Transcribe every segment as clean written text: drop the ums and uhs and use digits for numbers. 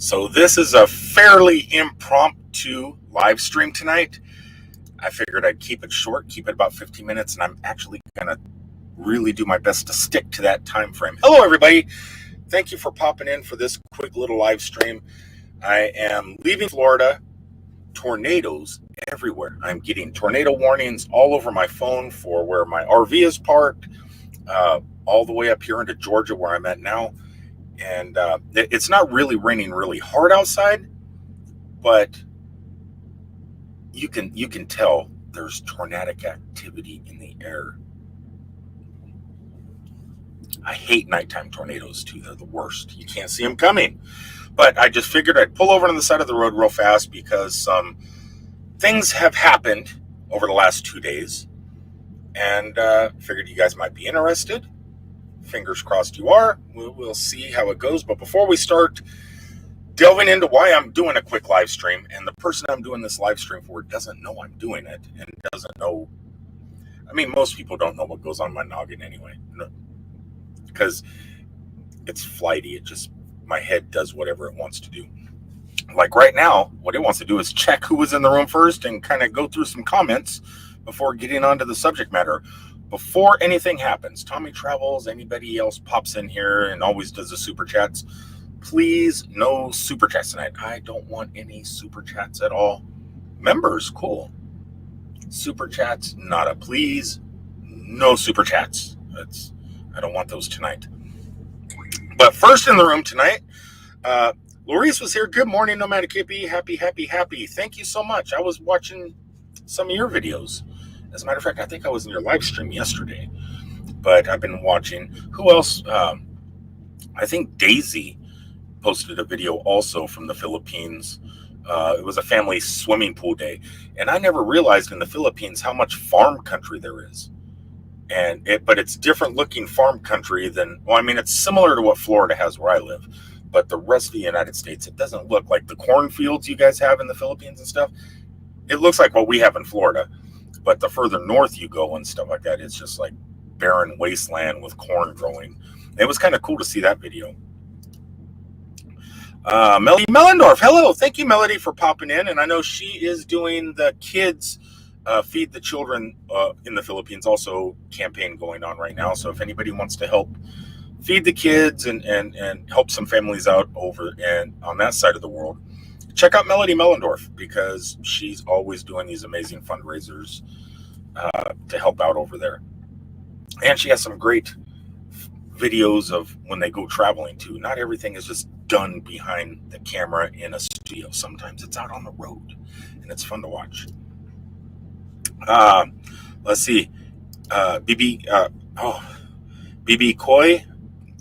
So this is a fairly impromptu live stream tonight. I figured I'd keep it short, keep it about 15 minutes, and I'm actually going to really do my best to stick to that time frame. Hello, everybody. Thank you for popping in for this quick little live stream. I am leaving Florida. Tornadoes everywhere. I'm getting tornado warnings all over my phone for where my RV is parked, all the way up here into Georgia where I'm at now. And it's not really raining really hard outside, but you can tell there's tornadic activity in the air. I hate nighttime tornadoes too. They're the worst. You can't see them coming. But I just figured I'd pull over on the side of the road real fast because some things have happened over the last 2 days, and figured you guys might be interested. Fingers crossed you are. We'll see how it goes. But before we start delving into why I'm doing a quick live stream, and the person I'm doing this live stream for doesn't know I'm doing it, and doesn't know, I mean, most people don't know what goes on my noggin anyway, because it's flighty. It just, my head does whatever it wants to do. Like right now, what it wants to do is check who was in the room first and kind of go through some comments before getting onto the subject matter. Before anything happens, Tommy Travels, anybody else pops in here and always does the super chats, please, no super chats tonight. I don't want any super chats at all. Members, cool. Super chats, not a please. No super chats. I don't want those tonight. But first in the room tonight, Laurice was here. Good morning, Nomadic Hippie. Happy. Thank you so much. I was watching some of your videos. As a matter of fact, I think I was in your live stream yesterday, but I've been watching. Who else? I think Daisy posted a video also from the Philippines. It was a family swimming pool day, and I never realized in the Philippines how much farm country there is. But it's different looking farm country than, well, I mean, it's similar to what Florida has where I live, but the rest of the United States, it doesn't look like the cornfields you guys have in the Philippines and stuff. It looks like what we have in Florida. But the further north you go and stuff like that, it's just like barren wasteland with corn growing. It was kind of cool to see that video. Melody Mellendorf, hello. Thank you, Melody, for popping in. And I know she is doing the kids Feed the Children in the Philippines also campaign going on right now. So if anybody wants to help feed the kids and help some families out over and on that side of the world, check out Melody Mellendorf, because she's always doing these amazing fundraisers to help out over there. And she has some great videos of when they go traveling too. Not everything is just done behind the camera in a studio. Sometimes it's out on the road, and it's fun to watch. Let's see. BB Koi.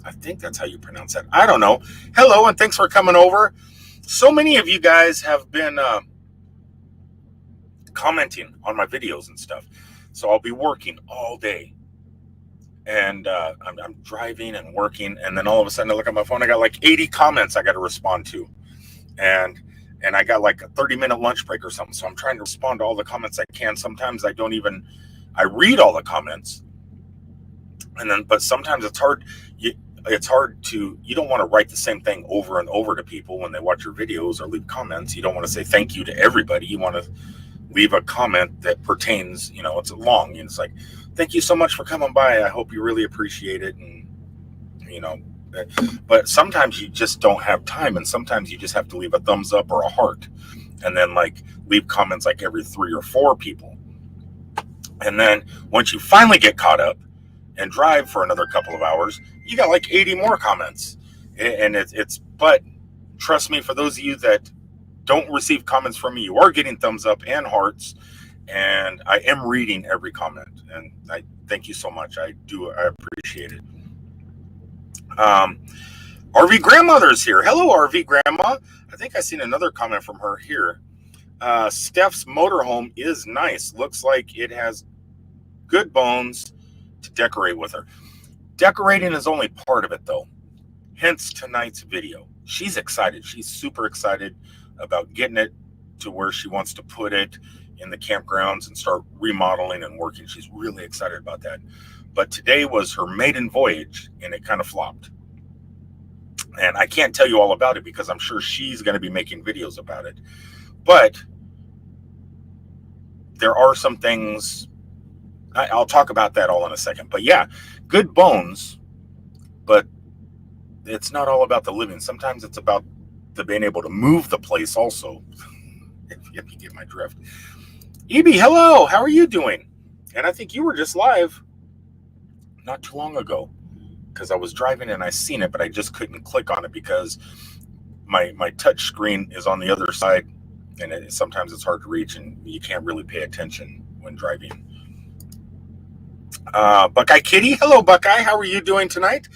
I think that's how you pronounce that. I don't know. Hello, and thanks for coming over. So many of you guys have been commenting on my videos and stuff. So I'll be working all day. And I'm driving and working. And then all of a sudden I look at my phone. I got like 80 comments I got to respond to. And I got like a 30-minute lunch break or something. So I'm trying to respond to all the comments I can. Sometimes I read all the comments. But sometimes it's hard. You don't want to write the same thing over and over to people when they watch your videos or leave comments. You don't want to say thank you to everybody. You want to leave a comment that pertains, it's long, and it's like, thank you so much for coming by. I hope you really appreciate it. And, but sometimes you just don't have time, and sometimes you just have to leave a thumbs up or a heart, and then like leave comments like every 3 or 4 people. And then once you finally get caught up and drive for another couple of hours, you got like 80 more comments. And but trust me, for those of you that don't receive comments from me, you are getting thumbs up and hearts, and I am reading every comment, and I thank you so much. I appreciate it. RV Grandmother's here. Hello, RV Grandma. I think I seen another comment from her here. Steph's motorhome is nice. Looks like it has good bones to decorate with her. Decorating is only part of it, though. Hence tonight's video. She's excited. She's super excited about getting it to where she wants to put it in the campgrounds and start remodeling and working. She's really excited about that. But today was her maiden voyage, and it kind of flopped. And I can't tell you all about it because I'm sure she's going to be making videos about it. But there are some things, I'll talk about that all in a second. But yeah, good bones, but it's not all about the living. Sometimes it's about the being able to move the place also, if you get my drift. EB, hello, how are you doing? And I think you were just live not too long ago because I was driving and I seen it, but I just couldn't click on it because my touch screen is on the other side, and sometimes it's hard to reach, and you can't really pay attention when driving. Buckeye Kitty, hello Buckeye, how are you doing tonight?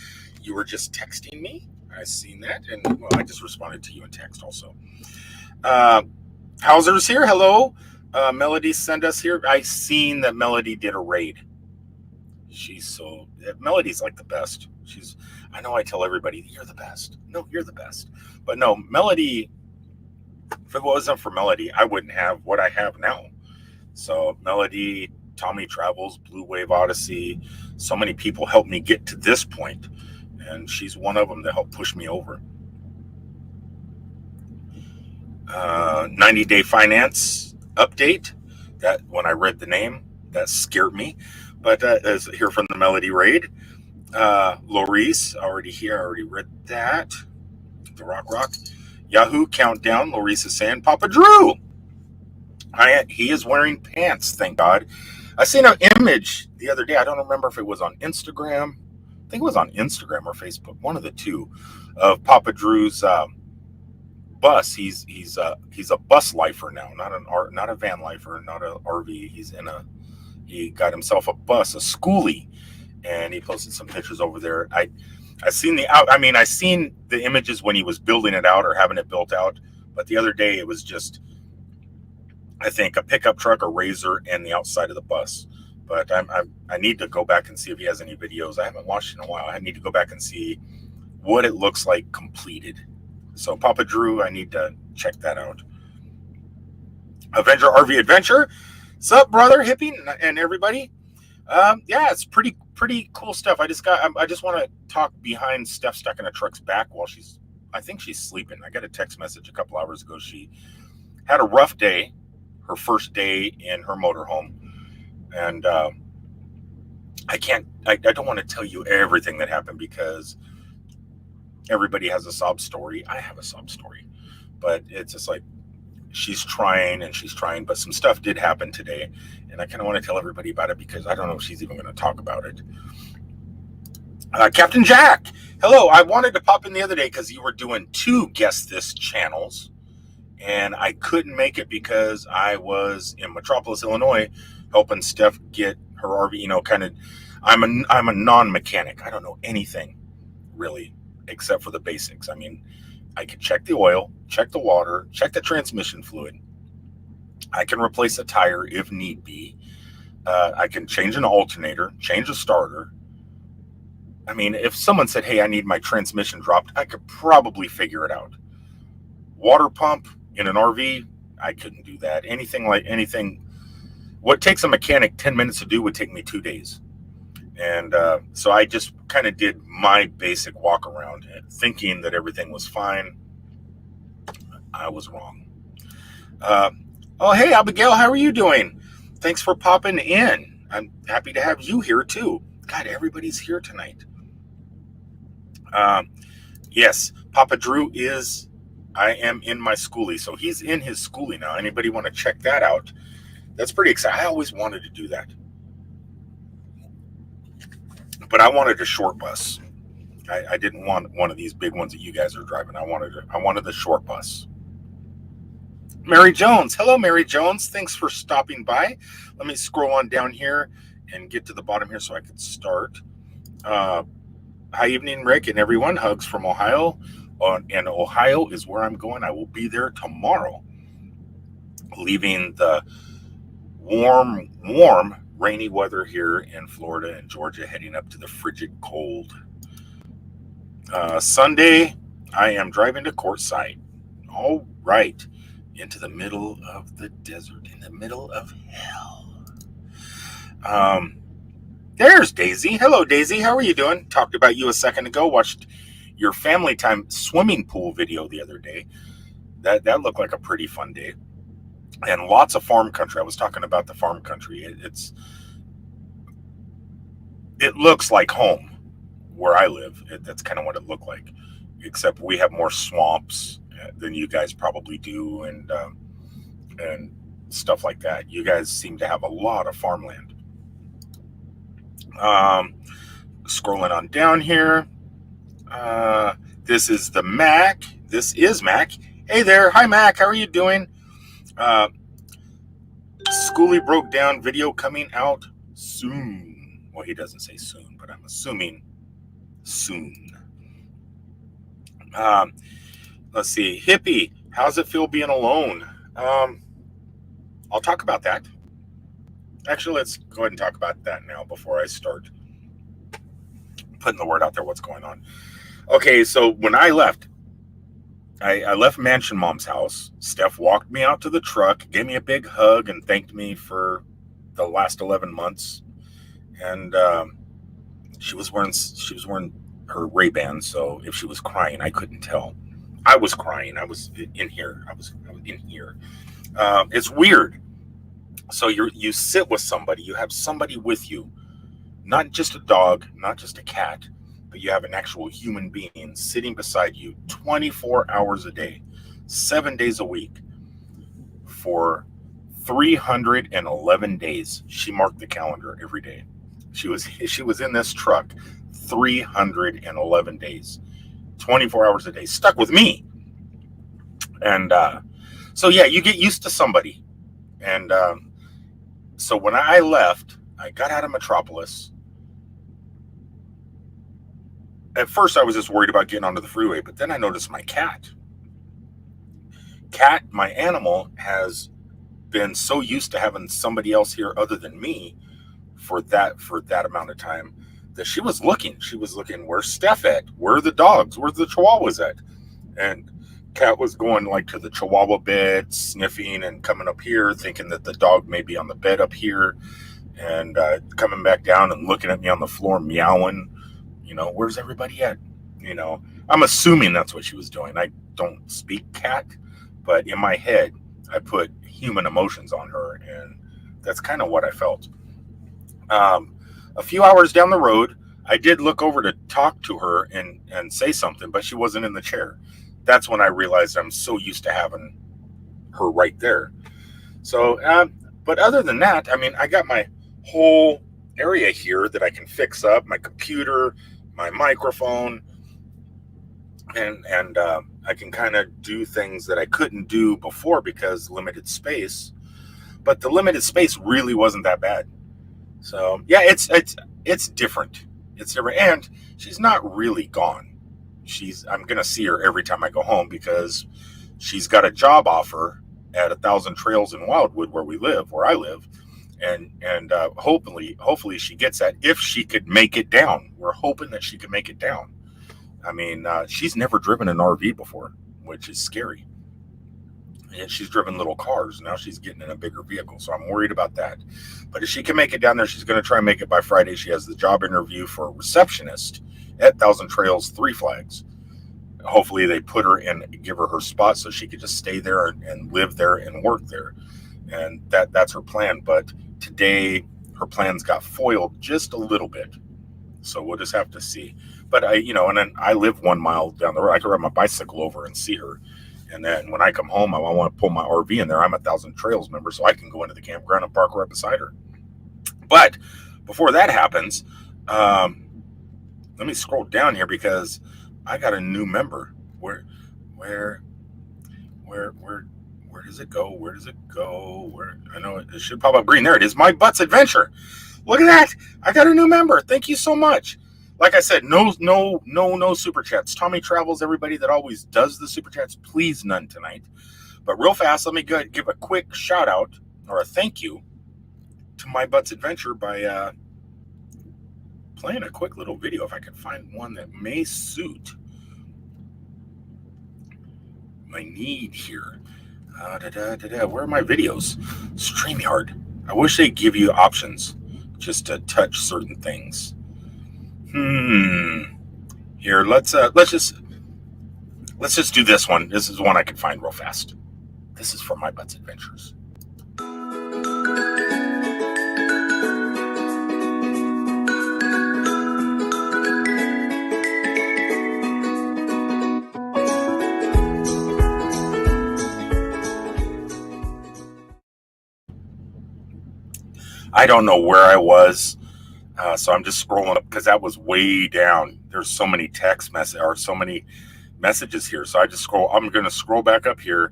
You were just texting me. I seen that, and well, I just responded to you in text also. Hauser's here, hello. Melody sent us here. I seen that Melody did a raid. Melody's like the best. I know I tell everybody, you're the best. No, you're the best. But no, Melody, if it wasn't for Melody, I wouldn't have what I have now. So Melody, Tommy Travels, Blue Wave Odyssey, so many people helped me get to this point, and she's one of them that helped push me over. 90-day finance update. That when I read the name, that scared me. But is here from the Melody Raid. Laurice, already here. I already read that. The Rock. Yahoo Countdown. Laurice is saying, Papa Drew. He is wearing pants, thank God. I seen an image the other day. I don't remember if it was on Instagram. I think it was on Instagram or Facebook, one of the two, of Papa Drew's bus. He's a bus lifer now, not a van lifer, not a RV. He got himself a bus, a schoolie, and he posted some pictures over there. I seen the images when he was building it out or having it built out, but the other day it was just, I think, a pickup truck, a Razor, and the outside of the bus. But I need to go back and see if he has any videos. I haven't watched in a while. I need to go back and see what it looks like completed. So Papa Drew, I need to check that out. Avenger RV Adventure. Sup, brother, hippie, and everybody. Yeah, it's pretty cool stuff. I just want to talk behind Steph stuck in a truck's back while I think she's sleeping. I got a text message a couple hours ago. She had a rough day, her first day in her motorhome, and I don't want to tell you everything that happened because everybody has a sob story. I have a sob story, but it's just like she's trying, but some stuff did happen today, and I kind of want to tell everybody about it because I don't know if she's even going to talk about it. Captain Jack, hello. I wanted to pop in the other day because you were doing 2 Guess This channels, and I couldn't make it because I was in Metropolis, Illinois, helping Steph get her RV. I'm a non-mechanic. I don't know anything really except for the basics. I mean, I can check the oil, check the water, check the transmission fluid. I can replace a tire if need be. I can change an alternator, change a starter. I mean, if someone said, hey, I need my transmission dropped, I could probably figure it out. Water pump in an RV, I couldn't do that. Anything, what takes a mechanic 10 minutes to do would take me 2 days. And so I just kind of did my basic walk around thinking that everything was fine. I was wrong. Oh, hey, Abigail, how are you doing? Thanks for popping in. I'm happy to have you here too. God, everybody's here tonight. Yes, Papa Drew I am in my schoolie. So he's in his schoolie now. Anybody want to check that out? That's pretty exciting. I always wanted to do that. But I wanted a short bus. I didn't want one of these big ones that you guys are driving. I wanted the short bus. Mary Jones. Hello, Mary Jones. Thanks for stopping by. Let me scroll on down here and get to the bottom here so I can start. Hi, evening, Rick and everyone. Hugs from Ohio. And Ohio is where I'm going. I will be there tomorrow. Leaving the warm, rainy weather here in Florida and Georgia, heading up to the frigid cold. Sunday, I am driving to Quartzsite. All right. Into the middle of the desert, in the middle of hell. There's Daisy. Hello, Daisy. How are you doing? Talked about you a second ago. Watched your family time swimming pool video the other day. That looked like a pretty fun day. And lots of farm country. I was talking about the farm country. It looks like home where I live. That's kind of what it looked like, except we have more swamps than you guys probably do, and stuff like that. You guys seem to have a lot of farmland. Scrolling on down here. This is the Mac. This is Mac. Hey there. Hi, Mac. How are you doing? Schoolie broke down video coming out soon. Well, he doesn't say soon, but I'm assuming soon. Let's see. Hippie, how's it feel being alone? I'll talk about that. Actually, let's go ahead and talk about that now before I start putting the word out there what's going on. Okay, so when I left, I left Mansion Mom's house. Steph walked me out to the truck, gave me a big hug, and thanked me for the last 11 months. And she was wearing her Ray-Bans, so if she was crying, I couldn't tell. I was crying. I was in here. I was in here. It's weird. So you sit with somebody. You have somebody with you, not just a dog, not just a cat, but you have an actual human being sitting beside you 24 hours a day, 7 days a week for 311 days. She marked the calendar every day. She was in this truck 311 days, 24 hours a day, stuck with me. And so, yeah, you get used to somebody. And so when I left, I got out of Metropolis. At first, I was just worried about getting onto the freeway, but then I noticed my cat. Cat, my animal, has been so used to having somebody else here other than me for that amount of time that she was looking. Where's Steph at? Where are the dogs? Where's the chihuahuas at? And Cat was going like to the chihuahua bed, sniffing and coming up here, thinking that the dog may be on the bed up here, and coming back down and looking at me on the floor, meowing. Where's everybody at? I'm assuming that's what she was doing. I don't speak cat, but in my head, I put human emotions on her, and that's kind of what I felt. A few hours down the road, I did look over to talk to her and say something, but she wasn't in the chair. That's when I realized I'm so used to having her right there. So, but other than that, I mean, I got my whole area here that I can fix up, my computer, my microphone, and I can kind of do things that I couldn't do before because limited space. But the limited space really wasn't that bad. So yeah, it's different. It's different, and she's not really gone. I'm gonna see her every time I go home because she's got a job offer at 1,000 Trails in Wildwood where I live, and hopefully she gets that if she could make it down. We're hoping that she could make it down. I mean, she's never driven an RV before, which is scary. And she's driven little cars. Now she's getting in a bigger vehicle. So I'm worried about that. But if she can make it down there, she's going to try and make it by Friday. She has the job interview for a receptionist at 1,000 Trails, Three Flags. Hopefully they put her in, give her spot so she could just stay there and live there and work there. And that's her plan. But today her plans got foiled just a little bit. So we'll just have to see. But and then I live 1 mile down the road. I can ride my bicycle over and see her. And then when I come home, I want to pull my RV in there. I'm a 1,000 Trails member, so I can go into the campground and park right beside her. But before that happens, let me scroll down here because I got a new member. Where does it go? Where does it go? I know it should pop up green. There it is. My Butts Adventure. Look at that. I got a new member. Thank you so much. Like I said, no super chats. Tommy Travels, everybody that always does the super chats, please none tonight. But real fast, let me give a quick shout out or a thank you to My Butts Adventure by playing a quick little video if I can find one that may suit my need here. Where are my videos? StreamYard. I wish they'd give you options just to touch certain things. Here Here, let's just do this one. This is one I can find real fast. This is from My Butts Adventures. I don't know where I was, so I'm just scrolling up because that was way down. There's so many text messages or so many messages here, so I just scroll. I'm going to scroll back up here.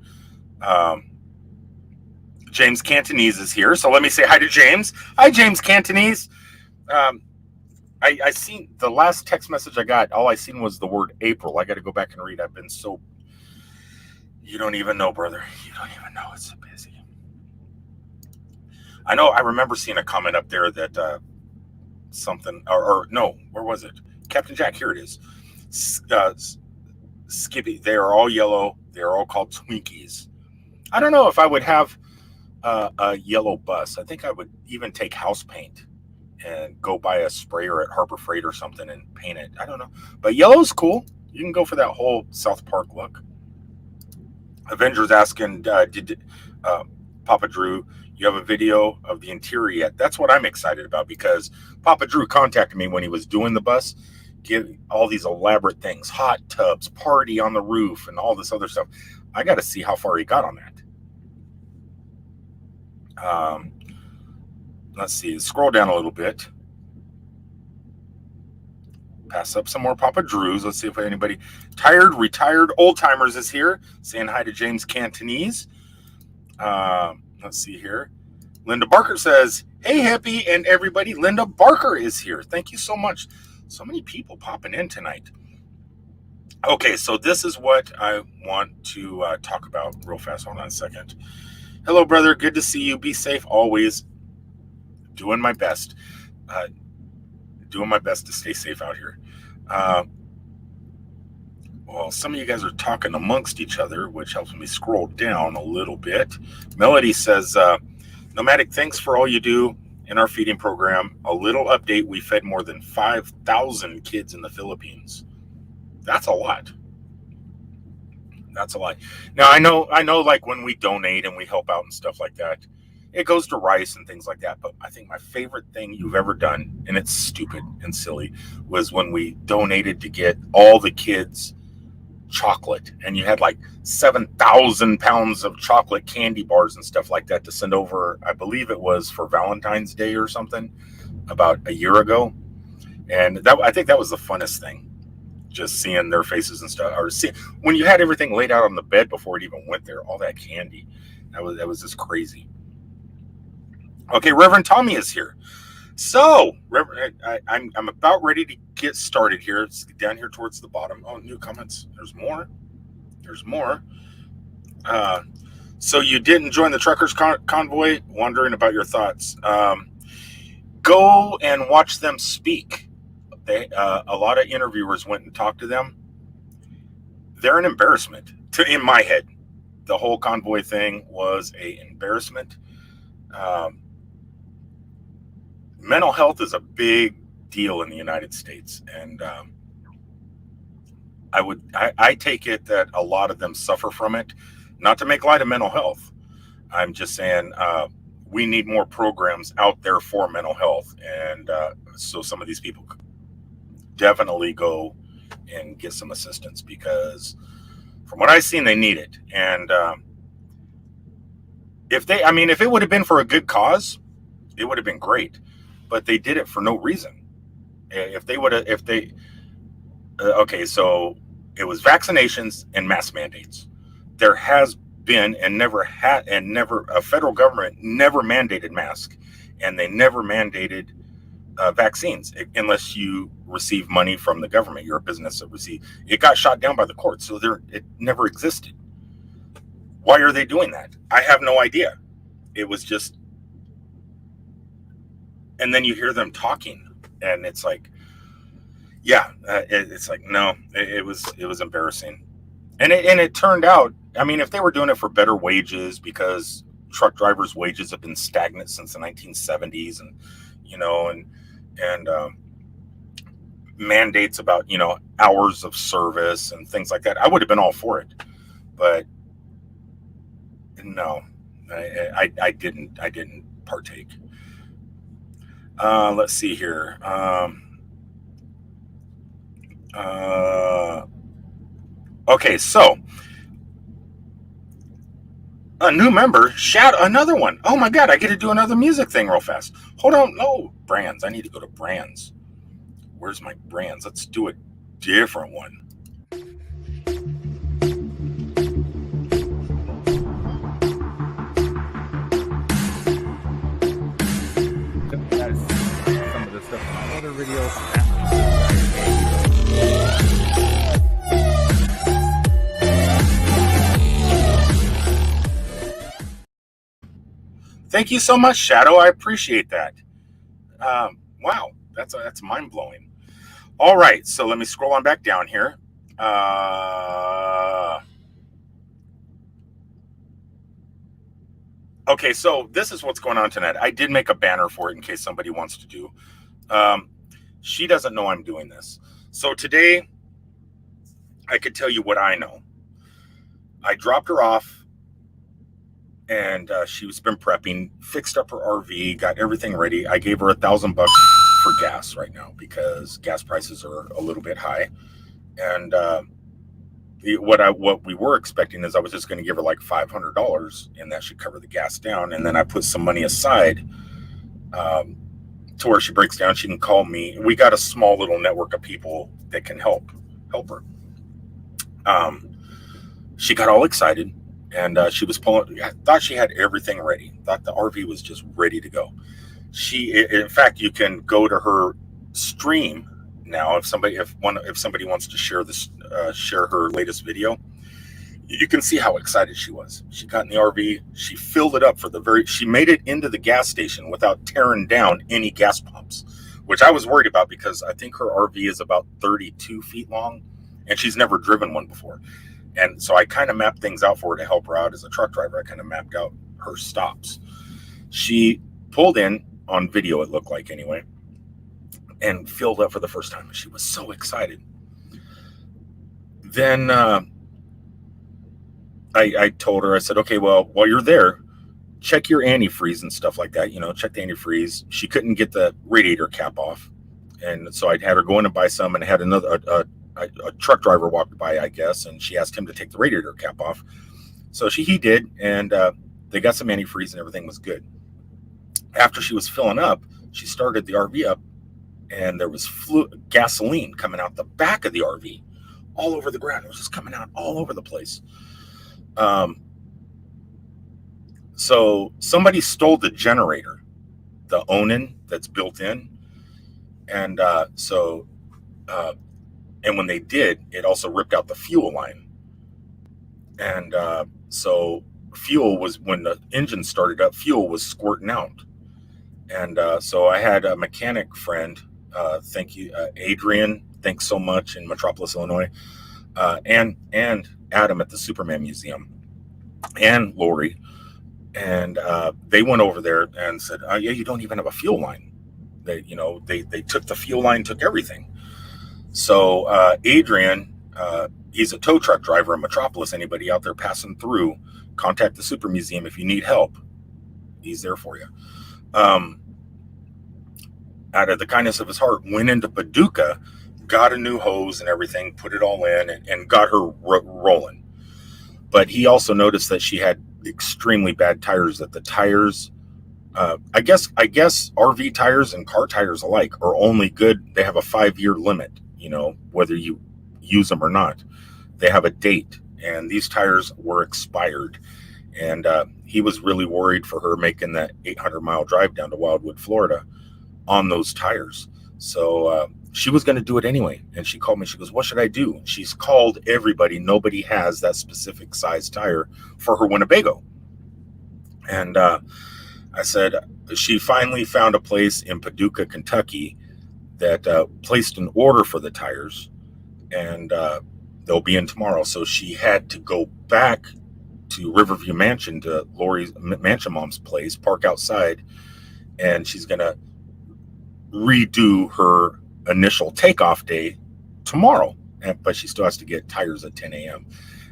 James Cantonese is here, so let me say hi to James. Hi, James Cantonese. I seen the last text message I got. All I seen was the word April. I got to go back and read. I've been so. You don't even know, brother. You don't even know. It's so busy. I know. I remember seeing a comment up there that something or no, where was it? Captain Jack. Here it is. Skippy. They are all yellow. They are all called Twinkies. I don't know if I would have a yellow bus. I think I would even take house paint and go buy a sprayer at Harbor Freight or something and paint it. I don't know, but yellow is cool. You can go for that whole South Park look. Avengers asking, did Papa Drew, you have a video of the interior yet? That's what I'm excited about because Papa Drew contacted me when he was doing the bus, give all these elaborate things, hot tubs, party on the roof, and all this other stuff. I got to see how far he got on that. Let's see, scroll down a little bit. Pass up some more Papa Drews. Let's see if anybody retired old timers is here saying hi to James Cantonese. Let's see here. Linda Barker says, hey, Happy and everybody. Linda Barker is here. Thank you so much. So many people popping in tonight. Okay, so this is what I want to talk about real fast. Hold on a second. Hello, brother. Good to see you. Be safe always. Doing my best. Doing my best to stay safe out here. Well, some of you guys are talking amongst each other, which helps me scroll down a little bit. Melody says, Nomadic, thanks for all you do in our feeding program. A little update, we fed more than 5,000 kids in the Philippines. That's a lot. That's a lot. Now, I know like when we donate and we help out and stuff like that, it goes to rice and things like that. But I think my favorite thing you've ever done, and it's stupid and silly, was when we donated to get all the kids chocolate. And you had like 7,000 pounds of chocolate candy bars and stuff like that to send over. I believe it was for Valentine's Day or something about a year ago. And that, I think that was the funnest thing. Just seeing their faces and stuff, or when you had everything laid out on the bed before it even went there, all that candy. That was just crazy. Okay, Reverend Tommy is here. So, I'm about ready to get started here. It's down here towards the bottom. Oh, new comments. There's more. There's more. So you didn't join the truckers convoy? Wondering about your thoughts. Go and watch them speak. A lot of interviewers went and talked to them. They're an embarrassment in my head. The whole convoy thing was an embarrassment. Mental health is a big deal in the United States, and I take it that a lot of them suffer from it. Not to make light of mental health, I'm just saying we need more programs out there for mental health, and so some of these people could definitely go and get some assistance, because from what I've seen, they need it. And if it would have been for a good cause, it would have been great. But they did it for no reason. Okay, so it was vaccinations and mask mandates. There has been a federal government never mandated masks, and they never mandated vaccines unless you receive money from the government. You're a business that receive. It got shot down by the courts, so it never existed. Why are they doing that? I have no idea. It was just. And then you hear them talking, and it's like, yeah, it's like, no, it was embarrassing. And it turned out, if they were doing it for better wages, because truck drivers' wages have been stagnant since the 1970s, and mandates about, hours of service and things like that, I would have been all for it. But no, I didn't partake. Let's see here. Okay, so a new member, shout another one. Oh my God, I get to do another music thing real fast. Hold on, no, brands. I need to go to brands. Where's my brands? Let's do a different one. Some of the stuff in my other videos. Thank you so much, Shadow. I appreciate that. Wow, that's mind blowing. All right, so let me scroll on back down here. Okay, so this is what's going on tonight. I did make a banner for it in case somebody wants to do. She doesn't know I'm doing this. So today, I could tell you what I know. I dropped her off, and she's been prepping, fixed up her RV, got everything ready. I gave her $1,000 for gas right now because gas prices are a little bit high. And what we were expecting is I was just going to give her like $500, and that should cover the gas down. And then I put some money aside to where she breaks down. She can call me. We got a small little network of people that can help her. She got all excited, and she was pulling. I thought she had everything ready. Thought the RV was just ready to go. In fact, you can go to her stream now. If somebody wants to share her latest video, you can see how excited she was. She got in the RV. She filled it up she made it into the gas station without tearing down any gas pumps, which I was worried about because I think her RV is about 32 feet long, and she's never driven one before. And so I kind of mapped things out for her to help her out as a truck driver. I kind of mapped out her stops. She pulled in on video, it looked like anyway, and filled up for the first time. She was so excited. Then I told her, I said, okay, well, while you're there, check your antifreeze and stuff like that. Check the antifreeze. She couldn't get the radiator cap off. And so I had her go in and buy some, and I had a truck driver walked by, I guess, and she asked him to take the radiator cap off. So he did, and they got some antifreeze and everything was good. After she was filling up, she started the RV up, and there was gasoline coming out the back of the RV all over the ground. It was just coming out all over the place. So somebody stole the generator, the Onan that's built in. And and when they did, it also ripped out the fuel line. And so fuel was, when the engine started up, fuel was squirting out. And so I had a mechanic friend, thank you, Adrian, thanks so much, in Metropolis, Illinois, and Adam at the Superman Museum, and Lori. And they went over there and said, yeah, you don't even have a fuel line. They took the fuel line, took everything. So Adrian, he's a tow truck driver in Metropolis. Anybody out there passing through, contact the Super Museum if you need help. He's there for you. Out of the kindness of his heart, went into Paducah, got a new hose and everything, put it all in, and got her rolling. But he also noticed that she had extremely bad tires, that the tires, I guess RV tires and car tires alike are only good. They have a 5-year limit, whether you use them or not. They have a date, and these tires were expired. And he was really worried for her making that 800-mile drive down to Wildwood, Florida on those tires. So she was going to do it anyway. And she called me. She goes, what should I do? She's called everybody. Nobody has that specific size tire for her Winnebago. And I said, she finally found a place in Paducah, Kentucky that placed an order for the tires, and they'll be in tomorrow. So she had to go back to Riverview Mansion, to Lori's Mansion Mom's place, park outside, and she's going to redo her initial takeoff day tomorrow, but she still has to get tires at 10 a.m.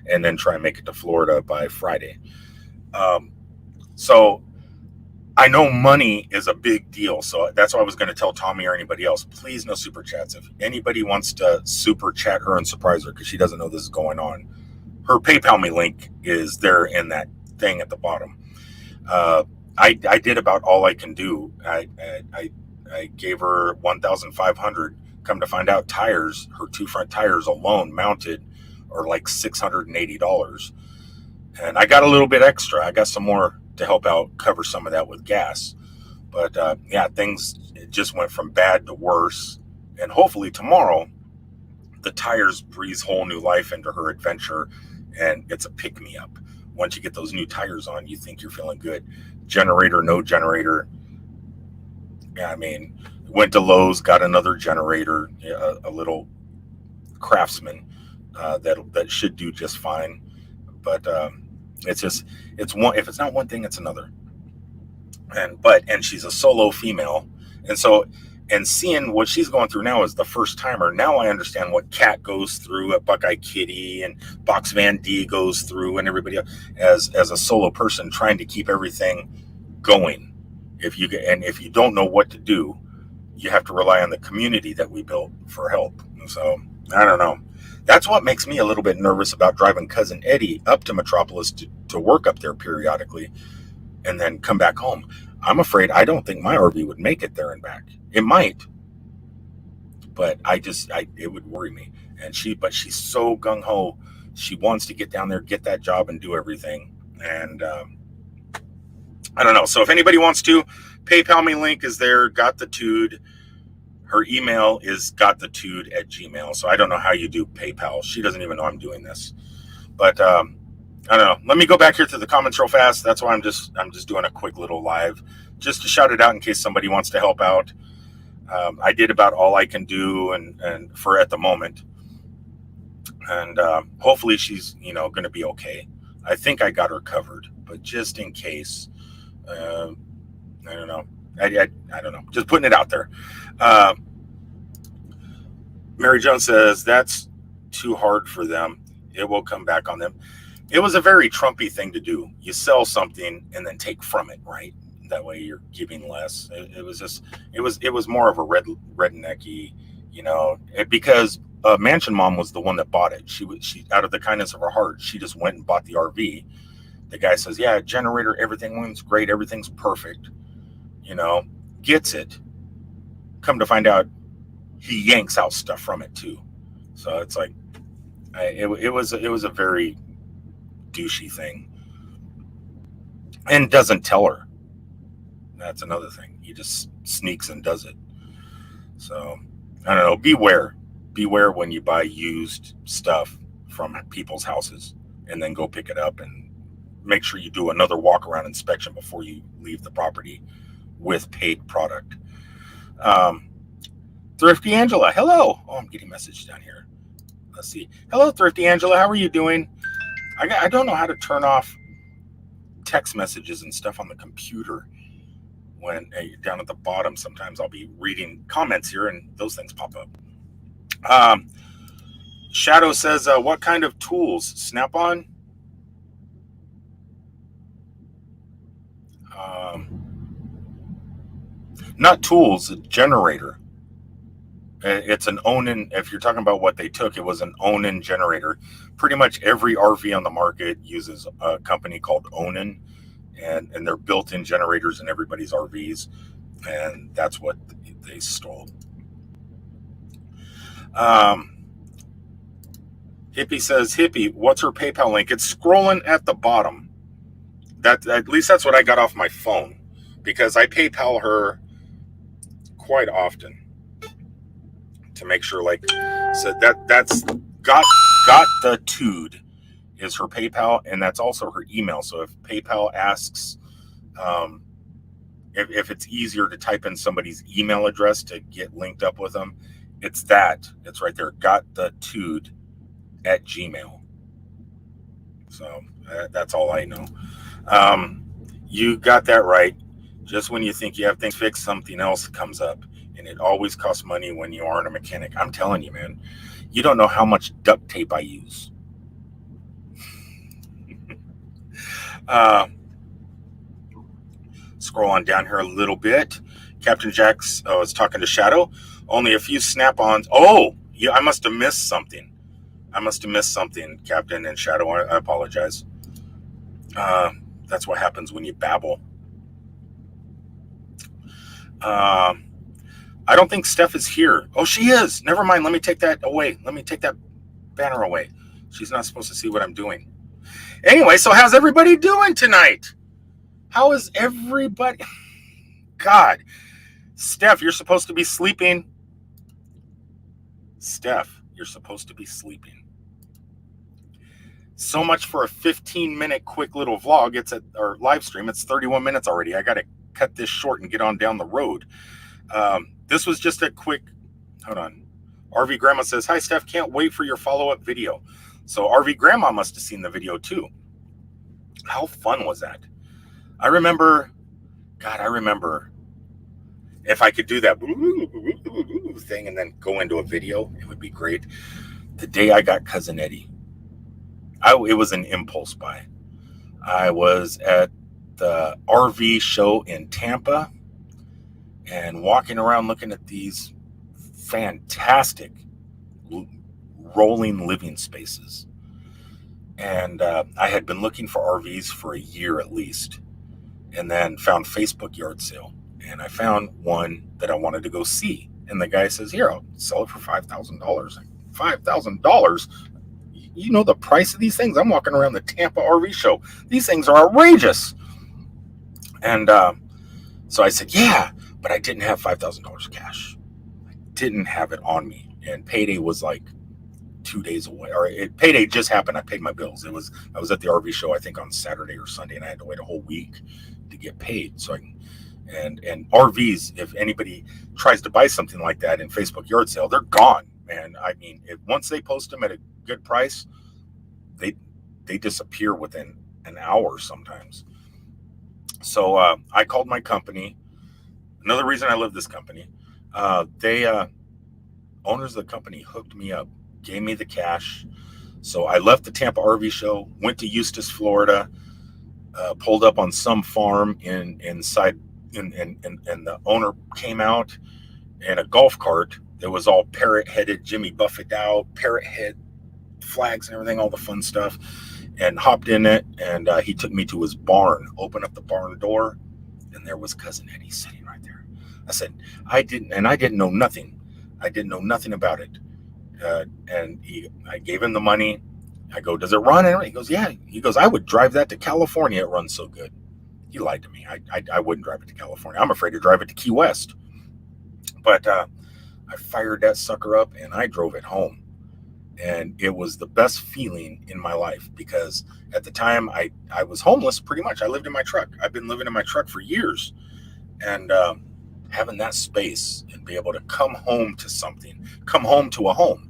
and then try and make it to Florida by Friday. So I know money is a big deal. So that's why I was going to tell Tommy or anybody else, please no super chats. If anybody wants to super chat her and surprise her because she doesn't know this is going on, her PayPal me link is there in that thing at the bottom. I did about all I can do. I gave her 1,500. Come to find out, tires, her two front tires alone mounted are like $680. And I got a little bit extra. I got some more to help out cover some of that with gas. But yeah, things just went from bad to worse. And hopefully tomorrow, the tires breathe whole new life into her adventure, and it's a pick-me-up. Once you get those new tires on, you think you're feeling good. Generator, no generator. Yeah, I mean, went to Lowe's, got another generator, a little Craftsman that should do just fine. But it's one. If it's not one thing, it's another. And she's a solo female, and so and seeing what she's going through now as the first timer. Now I understand what Kat goes through at Buckeye Kitty and Box Van D goes through, and everybody else as a solo person trying to keep everything going. If you don't know what to do, you have to rely on the community that we built for help. And so I don't know. That's what makes me a little bit nervous about driving cousin Eddie up to Metropolis to work up there periodically and then come back home. I'm afraid I don't think my RV would make it there and back. It might, but it would worry me. But she's so gung ho. She wants to get down there, get that job, and do everything. And I don't know. So if anybody wants to, PayPal me link is there. Got the Tude. Her email is gotthetude@gmail. So I don't know how you do PayPal. She doesn't even know I'm doing this. But I don't know. Let me go back here to the comments real fast. That's why I'm just doing a quick little live, just to shout it out in case somebody wants to help out. I did about all I can do, and for at the moment, and hopefully she's going to be okay. I think I got her covered, but just in case, I don't know. I don't know. Just putting it out there. Mary Jones says that's too hard for them. It will come back on them. It was a very Trumpy thing to do. You sell something and then take from it, right? That way you're giving less. It was more of a rednecky, because Mansion Mom was the one that bought it. She out of the kindness of her heart, she just went and bought the RV. The guy says, yeah, generator, everything's great, everything's perfect. Gets it. Come to find out, he yanks out stuff from it too. So it's like, it was a very douchey thing, and doesn't tell her. That's another thing. He just sneaks and does it. So I don't know. Beware when you buy used stuff from people's houses, and then go pick it up, and make sure you do another walk around inspection before you leave the property with paid product. Thrifty Angela, hello. Oh, I'm getting a message down here. Let's see. Hello, Thrifty Angela. How are you doing? I don't know how to turn off text messages and stuff on the computer. When down at the bottom, sometimes I'll be reading comments here and those things pop up. Shadow says, what kind of tools? Snap-on? Not tools, a generator. It's an Onan. If you're talking about what they took, it was an Onan generator. Pretty much every RV on the market uses a company called Onan, and they're built-in generators in everybody's RVs, and that's what they stole. Hippie says, Hippie, what's her PayPal link? It's scrolling at the bottom. At least that's what I got off my phone, because I PayPal her quite often to make sure, so that's got the Tude is her PayPal, and that's also her email. So if PayPal asks, if it's easier to type in somebody's email address to get linked up with them, it's right there. Got the Tude @gmail. So that's all I know. You got that right. Just when you think you have things fixed, something else comes up. And it always costs money when you aren't a mechanic. I'm telling you, man, you don't know how much duct tape I use. Uh, Scroll on down here a little bit. Captain Jack's was talking to Shadow. Only a few snap-ons. Oh, yeah, I must have missed something. Captain and Shadow. I apologize. That's what happens when you babble. I don't think Steph is here. Oh, she is. Never mind. Let me take that away. Let me take that banner away. She's not supposed to see what I'm doing. Anyway, so how's everybody doing tonight? How is everybody? God. Steph, you're supposed to be sleeping. Steph, you're supposed to be sleeping. So much for a 15-minute quick little vlog. It's or live stream. It's 31 minutes already. I got to cut this short and get on down the road. This was just a quick, hold on. RV Grandma says, hi, Steph, can't wait for your follow-up video. So RV Grandma must have seen the video too. How fun was that? I remember if I could do that thing and then go into a video, it would be great. The day I got Cousin Eddie, it was an impulse buy. I was at the RV show in Tampa and walking around looking at these fantastic rolling living spaces. And I had been looking for RVs for a year at least, and then found Facebook yard sale. And I found one that I wanted to go see. And the guy says, here, I'll sell it for $5,000. $5,000? You know the price of these things? I'm walking around the Tampa RV show. These things are outrageous. And so I said, yeah, but I didn't have $5,000 cash. I didn't have it on me. And payday was like 2 days away. Payday just happened. I paid my bills. I was at the RV show, I think on Saturday or Sunday, and I had to wait a whole week to get paid. So and RVs, if anybody tries to buy something like that in Facebook yard sale, they're gone, man. I mean, once they post them at a good price, they disappear within an hour sometimes. So I called my company. Another reason I love this company, owners of the company hooked me up, gave me the cash. So I left the Tampa RV show, went to Eustis, Florida, pulled up on some farm inside, and the owner came out in a golf cart that was all parrot-headed, Jimmy Buffett out, parrot head flags and everything, all the fun stuff, and hopped in it. And he took me to his barn, opened up the barn door, and there was Cousin Eddie sitting right there. I said, I didn't know nothing. I didn't know nothing about it. And I gave him the money. I go, does it run? And he goes, yeah. He goes, I would drive that to California. It runs so good. He lied to me. I wouldn't drive it to California. I'm afraid to drive it to Key West. But I fired that sucker up and I drove it home. And it was the best feeling in my life, because at the time I was homeless pretty much. I lived in my truck. I've been living in my truck for years. And having that space and be able to come home to something, come home to a home,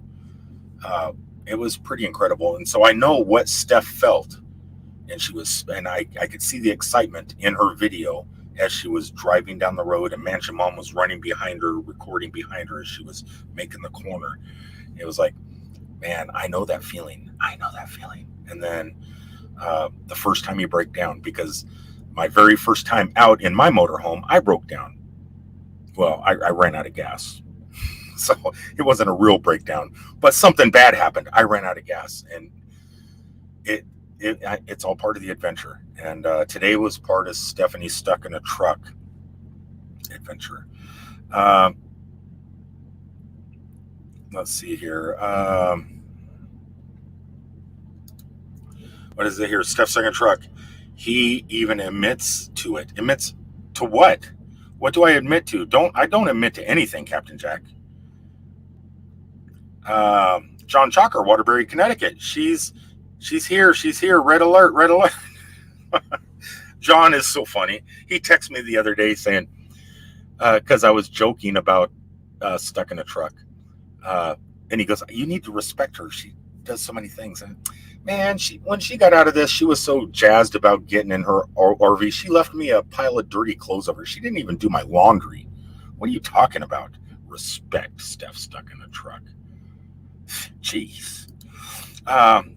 it was pretty incredible. And so I know what Steph felt. And I could see the excitement in her video as she was driving down the road, and Mansion Mom was running behind her, recording behind her as she was making the corner. It was like, man, I know that feeling. And then the first time you break down, because my very first time out in my motorhome, I broke down. Well, I ran out of gas. So it wasn't a real breakdown, but something bad happened. I ran out of gas, and it's all part of the adventure. And today was part of Stephanie's stuck in a truck adventure. Let's see here. What is it here? Steph stuck in a truck. He even admits to it. Admits to what? What do I admit to? I don't admit to anything, Captain Jack. John Chalker, Waterbury, Connecticut. She's here. She's here. Red alert. Red alert. John is so funny. He texted me the other day saying, because I was joking about stuck in a truck. And he goes, you need to respect her. She does so many things. And man, when she got out of this, she was so jazzed about getting in her RV. She left me a pile of dirty clothes over. She didn't even do my laundry. What are you talking about? respect Steph stuck in a truck. Jeez. Um,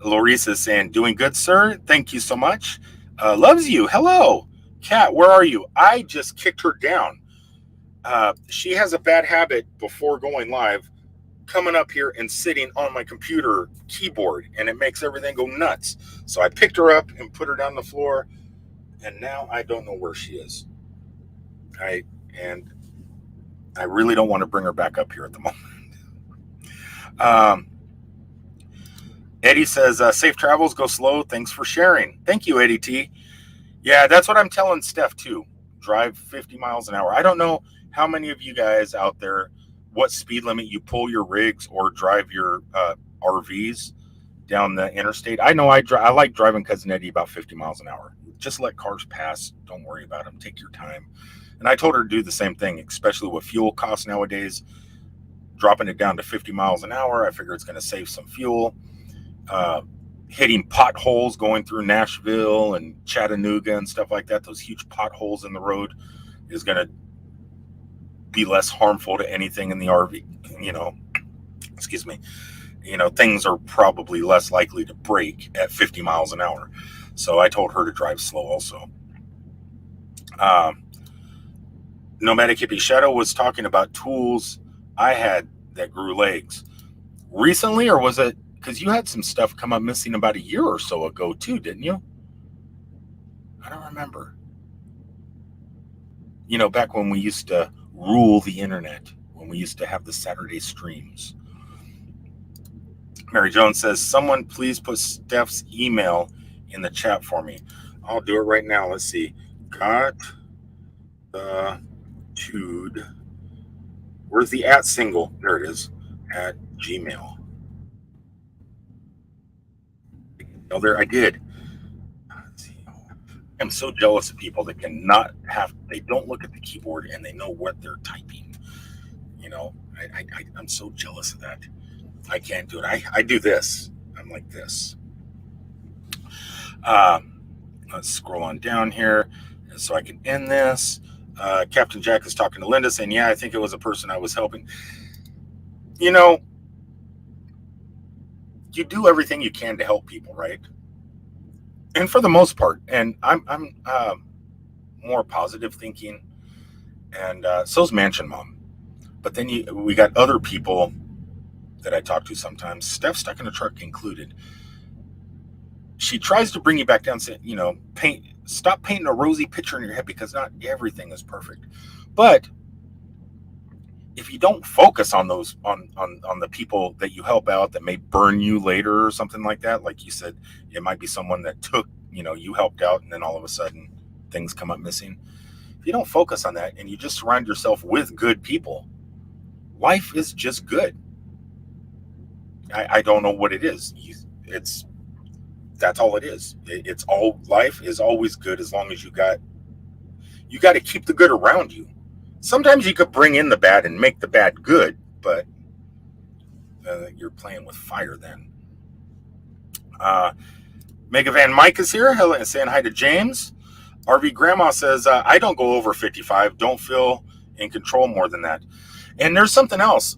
Larissa saying, doing good, sir. Thank you so much. Loves you. Hello. Kat, where are you? I just kicked her down. She has a bad habit before going live, coming up here and sitting on my computer keyboard, and it makes everything go nuts. So I picked her up and put her down the floor, and now I don't know where she is. I really don't want to bring her back up here at the moment. Eddie says, safe travels, go slow. Thanks for sharing. Thank you, Eddie T. Yeah, that's what I'm telling Steph too. Drive 50 miles an hour. I don't know how many of you guys out there, what speed limit you pull your rigs or drive your RVs down the interstate. I know I like driving Cousin Eddie about 50 miles an hour. Just let cars pass. Don't worry about them. Take your time. And I told her to do the same thing, especially with fuel costs nowadays. Dropping it down to 50 miles an hour, I figure it's going to save some fuel. Hitting potholes going through Nashville and Chattanooga and stuff like that, those huge potholes in the road, is going to be less harmful to anything in the RV. Excuse me. Things are probably less likely to break at 50 miles an hour. So I told her to drive slow also. Nomadic Hippie Shadow was talking about tools I had that grew legs. Recently, or was it because you had some stuff come up missing about a year or so ago too, didn't you? I don't remember. Back when we used to rule the internet, when we used to have the Saturday streams. Mary Jones says, someone please put Steph's email in the chat for me. I'll do it right now. Let's see. Got the tude. Where's the @ single? There it is. At Gmail. Oh, there I did. I'm so jealous of people that they don't look at the keyboard and they know what they're typing. I'm so jealous of that. I can't do it. I do this. I'm like this. Let's scroll on down here so I can end this. Captain Jack is talking to Linda saying, yeah, I think it was a person I was helping. You do everything you can to help people, right? And for the most part, and I'm more positive thinking, and so's Mansion Mom. But then we got other people that I talk to sometimes, Steph stuck in a truck included. She tries to bring you back down, saying, stop painting a rosy picture in your head, because not everything is perfect. But if you don't focus on those, on the people that you help out that may burn you later or something like that, like you said, it might be someone that took, you helped out, and then all of a sudden things come up missing. If you don't focus on that and you just surround yourself with good people, life is just good. I don't know what it is. That's all it is. It's all, life is always good as long as you got to keep the good around you. Sometimes you could bring in the bad and make the bad good, but you're playing with fire then. Mega Van Mike is here, saying hi to James. RV Grandma says, I don't go over 55. Don't feel in control more than that. And there's something else.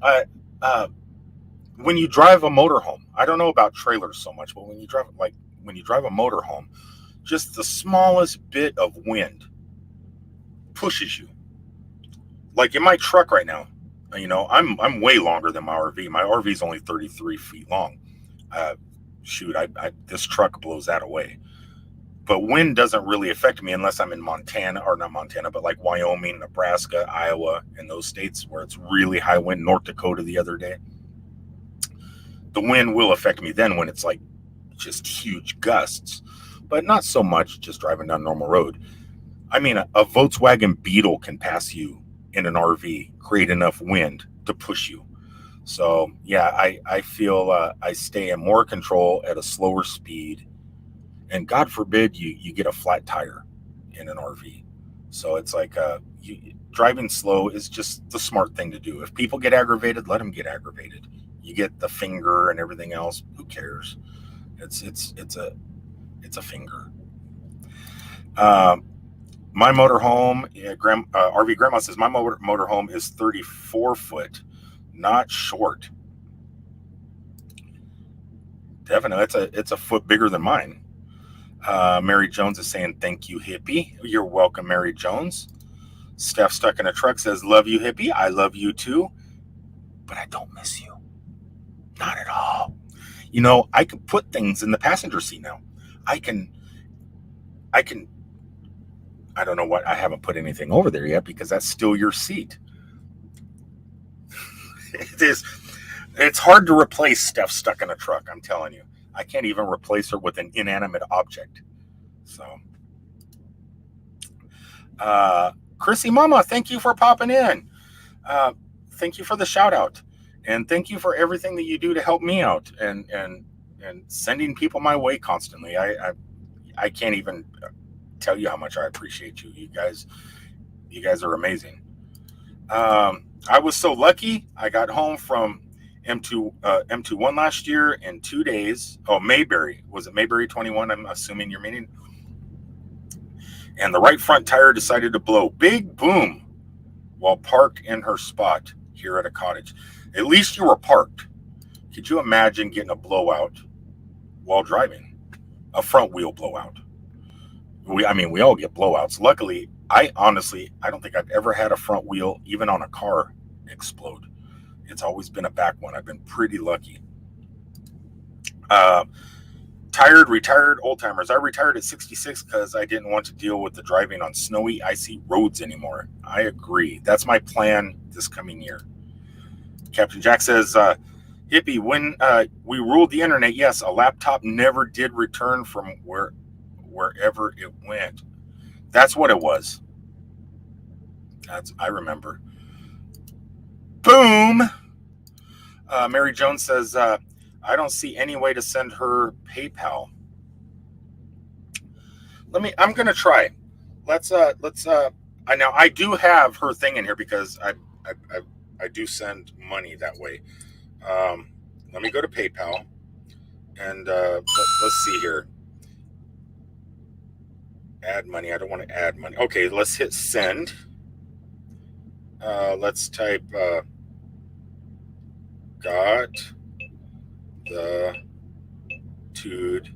When you drive a motorhome, I don't know about trailers so much, but when you drive a motorhome, just the smallest bit of wind pushes you. Like in my truck right now, I'm way longer than my RV. My RV is only 33 feet long. This truck blows that away. But wind doesn't really affect me unless I'm in Montana, or not Montana, but like Wyoming, Nebraska, Iowa, and those states where it's really high wind. North Dakota the other day. The wind will affect me then when it's like just huge gusts, but not so much just driving down normal road. I mean, a Volkswagen Beetle can pass you in an RV, create enough wind to push you. So yeah, I feel I stay in more control at a slower speed, and God forbid you get a flat tire in an RV. So it's like driving slow is just the smart thing to do. If people get aggravated, let them get aggravated. You get the finger and everything else, who cares? It's a finger. My motorhome, RV Grandma says, my motorhome is 34 foot, not short. Definitely, it's a foot bigger than mine. Mary Jones is saying, thank you, hippie. You're welcome, Mary Jones. Steph Stuck in a Truck says, love you, hippie. I love you too, but I don't miss you. Not at all. You know, I can put things in the passenger seat now. I can, I don't know what, I haven't put anything over there yet because that's still your seat. It's hard to replace Steph Stuck in a Truck, I'm telling you. I can't even replace her with an inanimate object. So, Chrissy Mama, thank you for popping in. Thank you for the shout out, and thank you for everything that you do to help me out and sending people my way constantly. I can't even tell you how much I appreciate you. You guys are amazing. I was so lucky. I got home from M21 last year in 2 days. Oh, Mayberry. Was it Mayberry 21? I'm assuming you're meaning. And the right front tire decided to blow. Big boom while parked in her spot here at a cottage. At least you were parked. Could you imagine getting a blowout while driving? A front wheel blowout. We all get blowouts. Luckily, I don't think I've ever had a front wheel, even on a car, explode. It's always been a back one. I've been pretty lucky. Retired old timers. I retired at 66 because I didn't want to deal with the driving on snowy, icy roads anymore. I agree. That's my plan this coming year. Captain Jack says, hippie, when we ruled the internet, yes, a laptop never did return from wherever it went. That's what it was. I remember. Boom. Mary Jones says, I don't see any way to send her PayPal. I'm going to try. Let's now I do have her thing in here because I do send money that way. Let me go to PayPal and let's see here. Add money. I don't want to add money. Okay, let's hit send. Let's type got the tude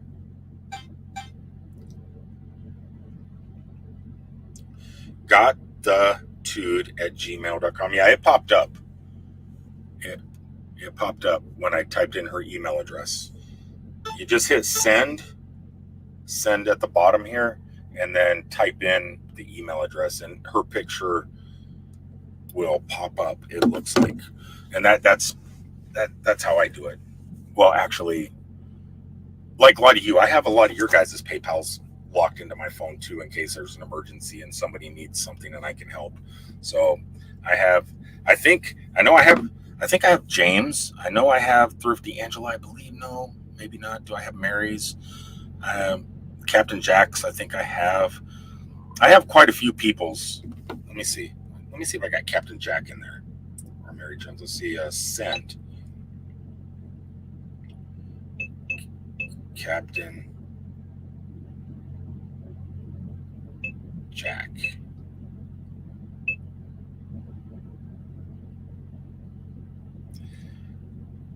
at gmail.com. Yeah, it popped up. It popped up when I typed in her email address. You just hit send at the bottom here, and then type in the email address, and her picture will pop up, it looks like. And that's how I do it. Well, actually, like a lot of you, I have a lot of your guys' PayPals locked into my phone too, in case there's an emergency and somebody needs something and I can help. So I think I have James. I know I have Thrifty Angela, I believe. No, maybe not. Do I have Mary's? Captain Jack's, I think I have. I have quite a few people's. Let me see if I got Captain Jack in there. Or Mary Jones. Let's see, send. Captain Jack.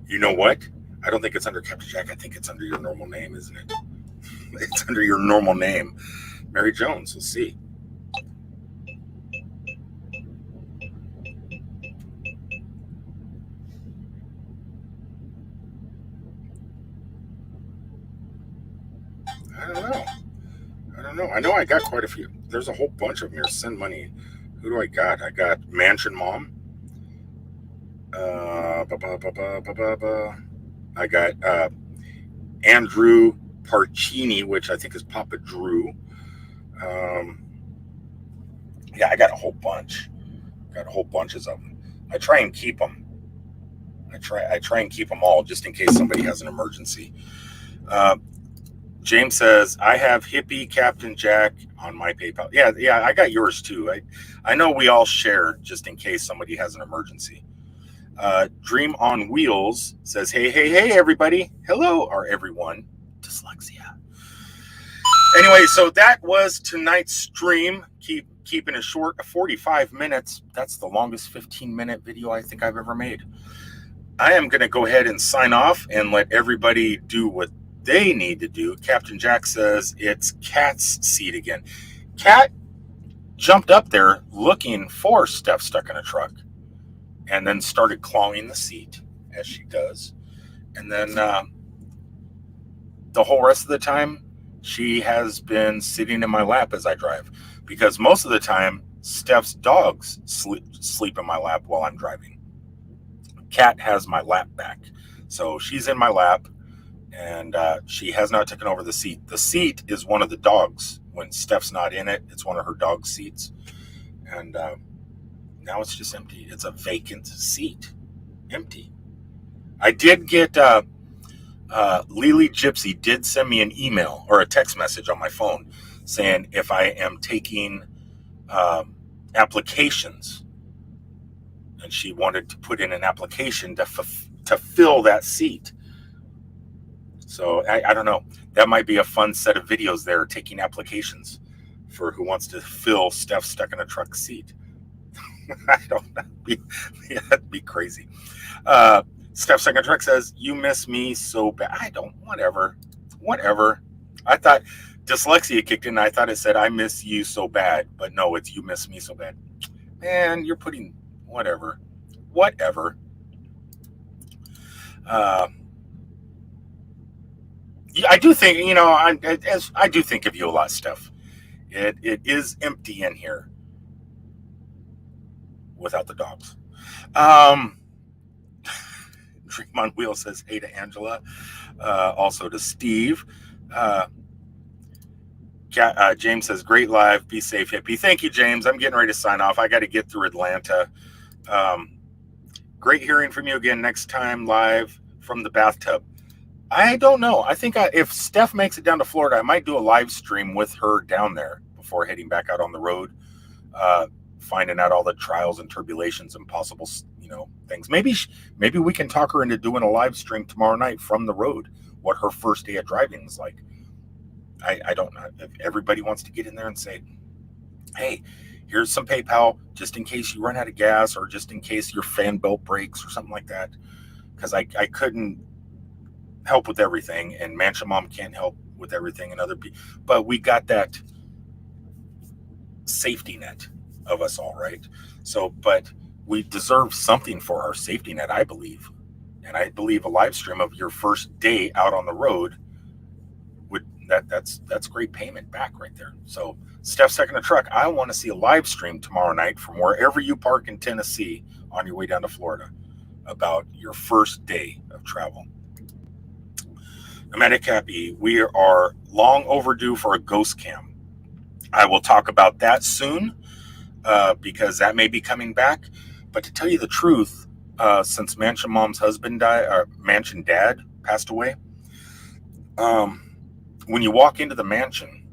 You know what? I don't think it's under Captain Jack. I think it's under your normal name, isn't it? It's under your normal name. Mary Jones. Let's see. I don't know. I know I got quite a few. There's a whole bunch of them here. Send money. Who do I got? I got Mansion Mom. I got Andrew Parcini, which I think is Papa Drew. Yeah, I got a whole bunch. Got a whole bunches of them. I try and keep them. I try and keep them all just in case somebody has an emergency. James says, I have hippie Captain Jack on my PayPal. Yeah, I got yours too. I know we all share just in case somebody has an emergency. Dream on Wheels says, hey, everybody. Hello, or everyone. Dyslexia. Anyway, so that was tonight's stream. Keeping it short, 45 minutes. That's the longest 15-minute video I think I've ever made. I am going to go ahead and sign off and let everybody do what they need to do. Captain Jack says it's Cat's seat again. Cat jumped up there looking for Steph stuck in a truck and then started clawing the seat, as she does. And then the whole rest of the time, she has been sitting in my lap as I drive, because most of the time, Steph's dogs sleep in my lap while I'm driving. Cat has my lap back. So she's in my lap, and she has not taken over the seat. The seat is one of the dogs. When Steph's not in it, it's one of her dog seats. And now it's just empty. It's a vacant seat. Empty. I did get Lily Gypsy did send me an email or a text message on my phone saying if I am taking applications, and she wanted to put in an application to fill that seat. So I don't know. That might be a fun set of videos there, taking applications for who wants to fill Steph stuck in a truck seat. I don't know. That'd be crazy. Steph Second Truck says, you miss me so bad. I don't, whatever. I thought dyslexia kicked in. I thought it said, I miss you so bad. But no, it's you miss me so bad. Man, you're putting whatever. I do think, I do think of you a lot, Steph. It is empty in here without the dogs. Dream on Wheel says hey to Angela, also to Steve. James says great live, be safe, hippie. Thank you, James. I'm getting ready to sign off. I got to get through Atlanta. Great hearing from you again next time live from the bathtub. I don't know. I think if Steph makes it down to Florida, I might do a live stream with her down there before heading back out on the road, finding out all the trials and tribulations and possible, things. Maybe we can talk her into doing a live stream tomorrow night from the road, what her first day of driving is like. I don't know if everybody wants to get in there and say, hey, here's some PayPal just in case you run out of gas or just in case your fan belt breaks or something like that. Because I couldn't help with everything, and Mansion Mom can't help with everything, and other people. But we got that safety net of us all, right? So, but we deserve something for our safety net, I believe. And I believe a live stream of your first day out on the road that's great payment back right there. So Steph Second a Truck, I want to see a live stream tomorrow night from wherever you park in Tennessee on your way down to Florida about your first day of travel. Nomadic Happy, we are long overdue for a ghost cam. I will talk about that soon because that may be coming back. But to tell you the truth, since Mansion Mom's husband died, or Mansion Dad passed away, when you walk into the mansion,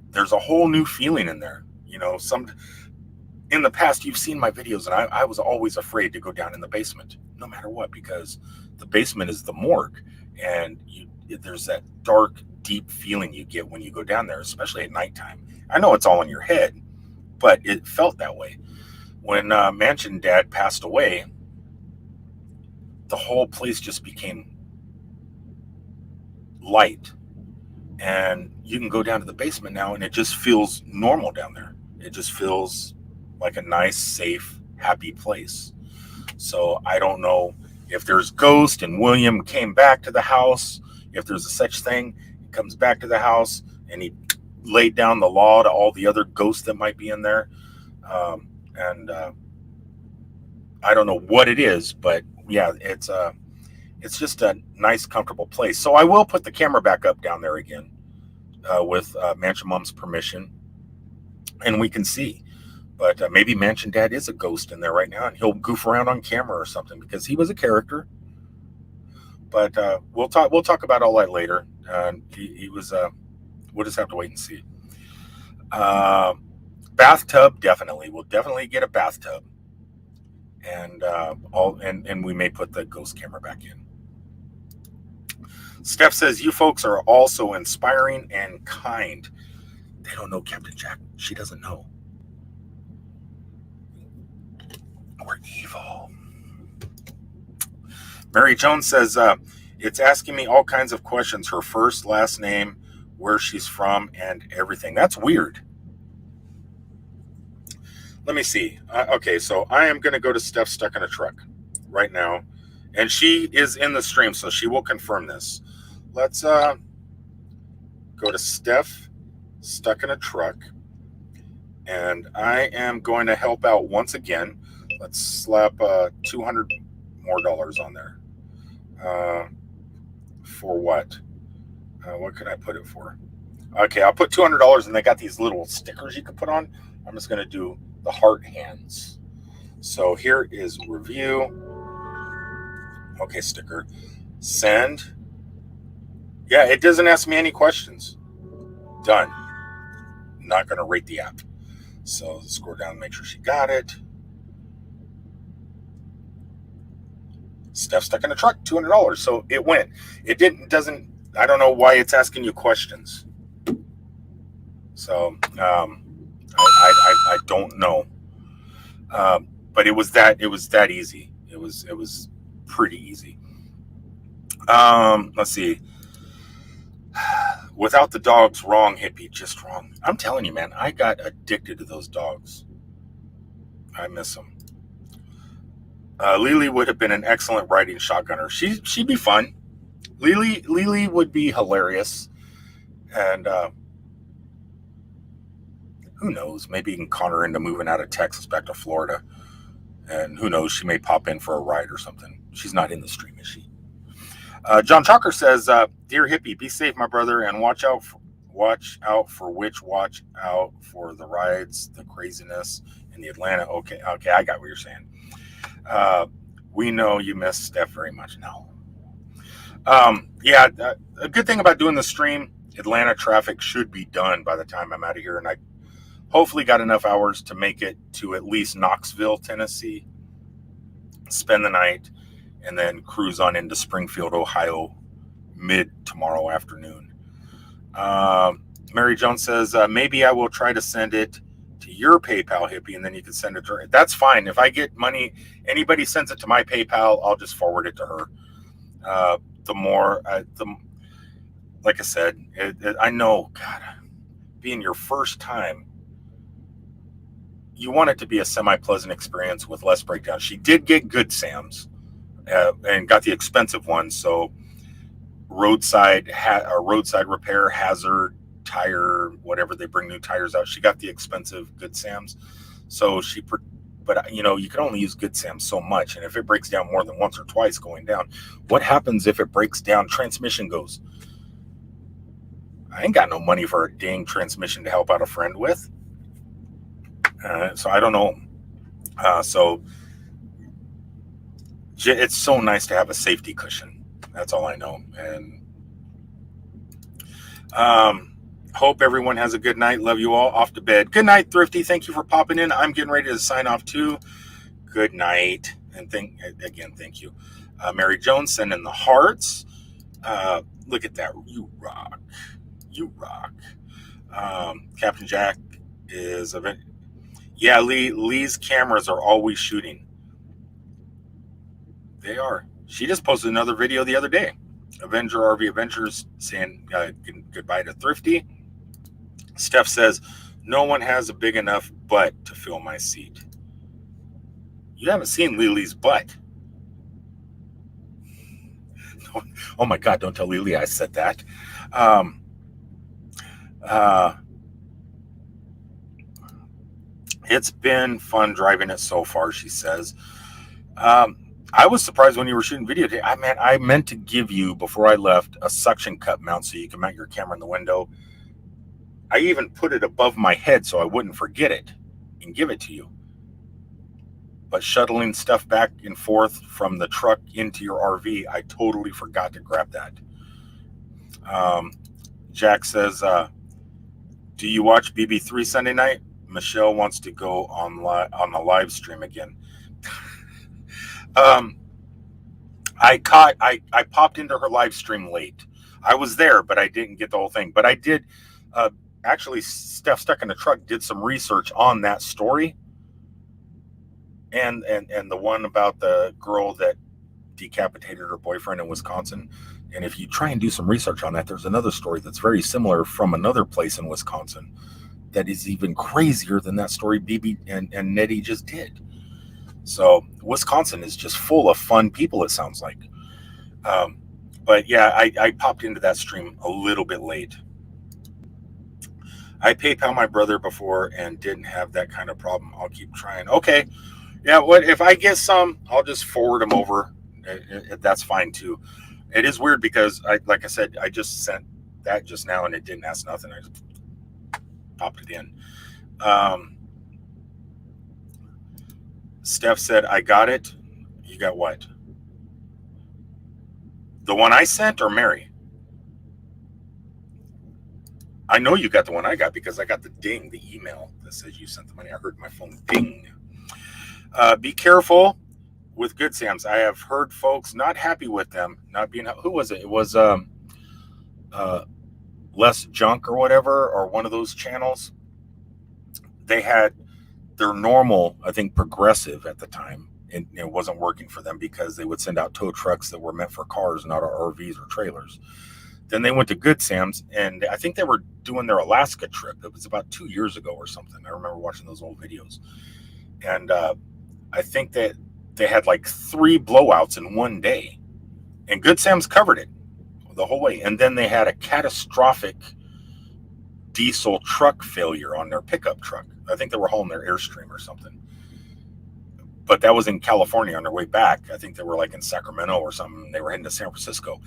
there's a whole new feeling in there. In the past, you've seen my videos, and I was always afraid to go down in the basement, no matter what, because the basement is the morgue, and there's that dark, deep feeling you get when you go down there, especially at nighttime. I know it's all in your head, but it felt that way. When Mansion Dad passed away, the whole place just became light, and you can go down to the basement now and it just feels normal down there. It just feels like a nice, safe, happy place. So I don't know if there's ghost and William came back to the house, if there's a such thing, he comes back to the house and he laid down the law to all the other ghosts that might be in there. And I don't know what it is, but yeah, it's just a nice, comfortable place. So I will put the camera back up down there again with Mansion Mom's permission, and we can see. But maybe Mansion Dad is a ghost in there right now, and he'll goof around on camera or something because he was a character. But we'll talk about all that later. He was. We'll just have to wait and see. Bathtub, definitely. We'll definitely get a bathtub, and and we may put the ghost camera back in. Steph says, you folks are also inspiring and kind. They don't know Captain Jack. She doesn't know. We're evil. Mary Jones says, it's asking me all kinds of questions. Her first, last name, where she's from, and everything. That's weird. Let me see. Okay, so I am going to go to Steph Stuck in a Truck right now. And she is in the stream, so she will confirm this. Let's go to Steph Stuck in a Truck. And I am going to help out once again. Let's slap $200 more on there. For what? What could I put it for? Okay, I'll put $200, and they got these little stickers you can put on. I'm just going to do the heart hands. So here is review. Okay, sticker. Send. Yeah, it doesn't ask me any questions. Done. Not going to rate the app. So scroll down and make sure she got it. Steph Stuck in a Truck, $200. So it went. It doesn't, I don't know why it's asking you questions. So I don't know. But it was that easy. It was pretty easy. Let's see. Without the dogs, wrong, hippie, just wrong. I'm telling you, man, I got addicted to those dogs. I miss them. Lily would have been an excellent riding shotgunner. She'd be fun. Lily would be hilarious. And who knows? Maybe you can con her into moving out of Texas back to Florida. And who knows? She may pop in for a ride or something. She's not in the stream, is she? John Chalker says, "Dear hippie, be safe, my brother, and watch out for the rides, the craziness in the Atlanta." Okay, I got what you're saying. We know you miss Steph very much now. Yeah, a good thing about doing the stream, Atlanta traffic should be done by the time I'm out of here, and I hopefully got enough hours to make it to at least Knoxville, Tennessee, spend the night, and then cruise on into Springfield, Ohio, mid tomorrow afternoon. Mary Jones says, maybe I will try to send it to your PayPal, hippie, and then you can send it to her. That's fine. If I get money, anybody sends it to my PayPal, I'll just forward it to her. Like I said, I know, God, being your first time, you want it to be a semi-pleasant experience with less breakdowns. She did get Good Sam's and got the expensive one. So roadside repair, hazard, tire, whatever, they bring new tires out. She got the expensive Good Sam's. So but you can only use Good Sam's so much. And if it breaks down more than once or twice going down, what happens if it breaks down? Transmission goes. I ain't got no money for a dang transmission to help out a friend with. So I don't know. So it's so nice to have a safety cushion. That's all I know. And hope everyone has a good night. Love you all. Off to bed. Good night, Thrifty. Thank you for popping in. I'm getting ready to sign off too. Good night. And thank you. Mary Jones sending the hearts. Look at that. You rock. You rock. Captain Jack is a bit. Yeah, Lee's cameras are always shooting. They are. She just posted another video the other day. Avenger RV Adventures saying goodbye to Thrifty. Steph says, no one has a big enough butt to fill my seat. You haven't seen Lily's butt. Oh my God, don't tell Lily I said that. It's been fun driving it so far, she says. I was surprised when you were shooting video today. I meant to give you, before I left, a suction cup mount so you can mount your camera in the window. I even put it above my head so I wouldn't forget it and give it to you. But shuttling stuff back and forth from the truck into your RV, I totally forgot to grab that. Jack says, do you watch BB3 Sunday night? Michelle wants to go on the live stream again. I popped into her live stream late. I was there, but I didn't get the whole thing. But I did. Uh, Actually, Steph Stuck in the Truck did some research on that story, and the one about the girl that decapitated her boyfriend in Wisconsin. And if you try and do some research on that, there's another story that's very similar from another place in Wisconsin that is even crazier than that story BB and Nettie just did. So Wisconsin is just full of fun people, it sounds like. But yeah, I popped into that stream a little bit late. I PayPal my brother before and didn't have that kind of problem. I'll keep trying. Okay. Yeah, what if I get some, I'll just forward them over. That's fine too. It is weird because like I said, I just sent that just now and it didn't ask nothing. I just popped it in. Steph said, I got it. You got what? The one I sent or Mary? I know you got the one I got because I got the ding, the email that says you sent the money. I heard my phone ding. Be careful with Good Sam's. I have heard folks not happy with them not being. Who was it? It was Less Junk or whatever, or one of those channels. They had their normal, I think, Progressive at the time, and it wasn't working for them because they would send out tow trucks that were meant for cars, not our RVs or trailers. Then they went to Good Sam's, and I think they were doing their Alaska trip. It was about 2 years ago or something. I remember watching those old videos. And I think that they had like 3 blowouts in one day. And Good Sam's covered it the whole way. And then they had a catastrophic diesel truck failure on their pickup truck. I think they were hauling their Airstream or something. But that was in California on their way back. I think they were like in Sacramento or something. They were heading to San Francisco.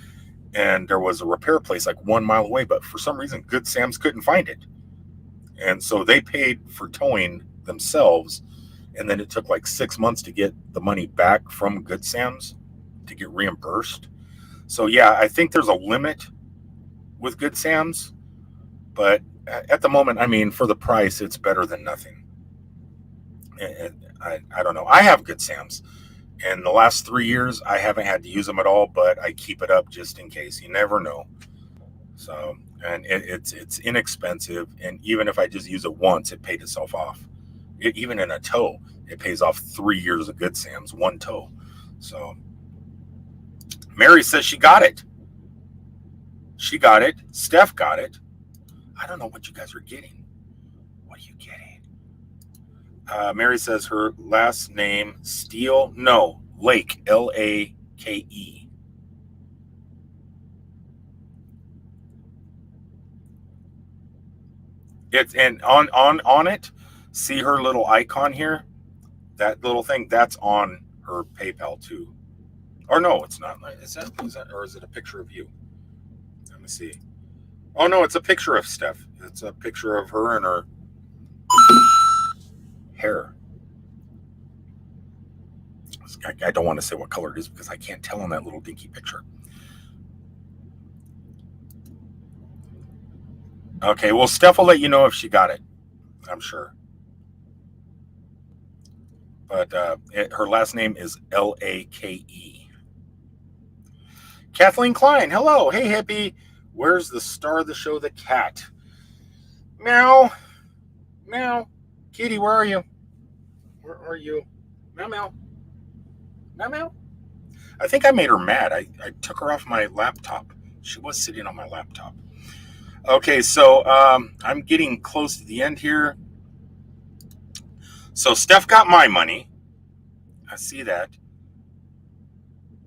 And there was a repair place like 1 mile away, but for some reason, Good Sam's couldn't find it. And so they paid for towing themselves. And then it took like 6 months to get the money back from Good Sam's to get reimbursed. So yeah, I think there's a limit with Good Sam's. But at the moment, I mean, for the price, it's better than nothing. And I don't know. I have Good Sam's. In the last 3 years, I haven't had to use them at all, but I keep it up just in case. You never know. So, and it's inexpensive, and even if I just use it once, it paid itself off. Even in a tow, it pays off 3 years of Good Sam's, one tow. So, Mary says she got it. She got it. Steph got it. I don't know what you guys are getting. What are you getting? Mary says her last name, Steele. No, Lake, Lake. It's and on it. See her little icon here? That little thing, that's on her PayPal too. Or no, it's not. Is that, or is it a picture of you? Let me see. Oh no, it's a picture of Steph. It's a picture of her and her hair. I don't want to say what color it is because I can't tell on that little dinky picture. Okay, well, Steph will let you know if she got it, I'm sure. But her last name is Lake. Kathleen Klein, hello. Hey, hippie. Where's the star of the show, the cat? Meow. Meow. Kitty, where are you? Where are you? Meow, meow. Meow, meow. I think I made her mad. I took her off my laptop. She was sitting on my laptop. Okay, so I'm getting close to the end here. So Steph got my money. I see that.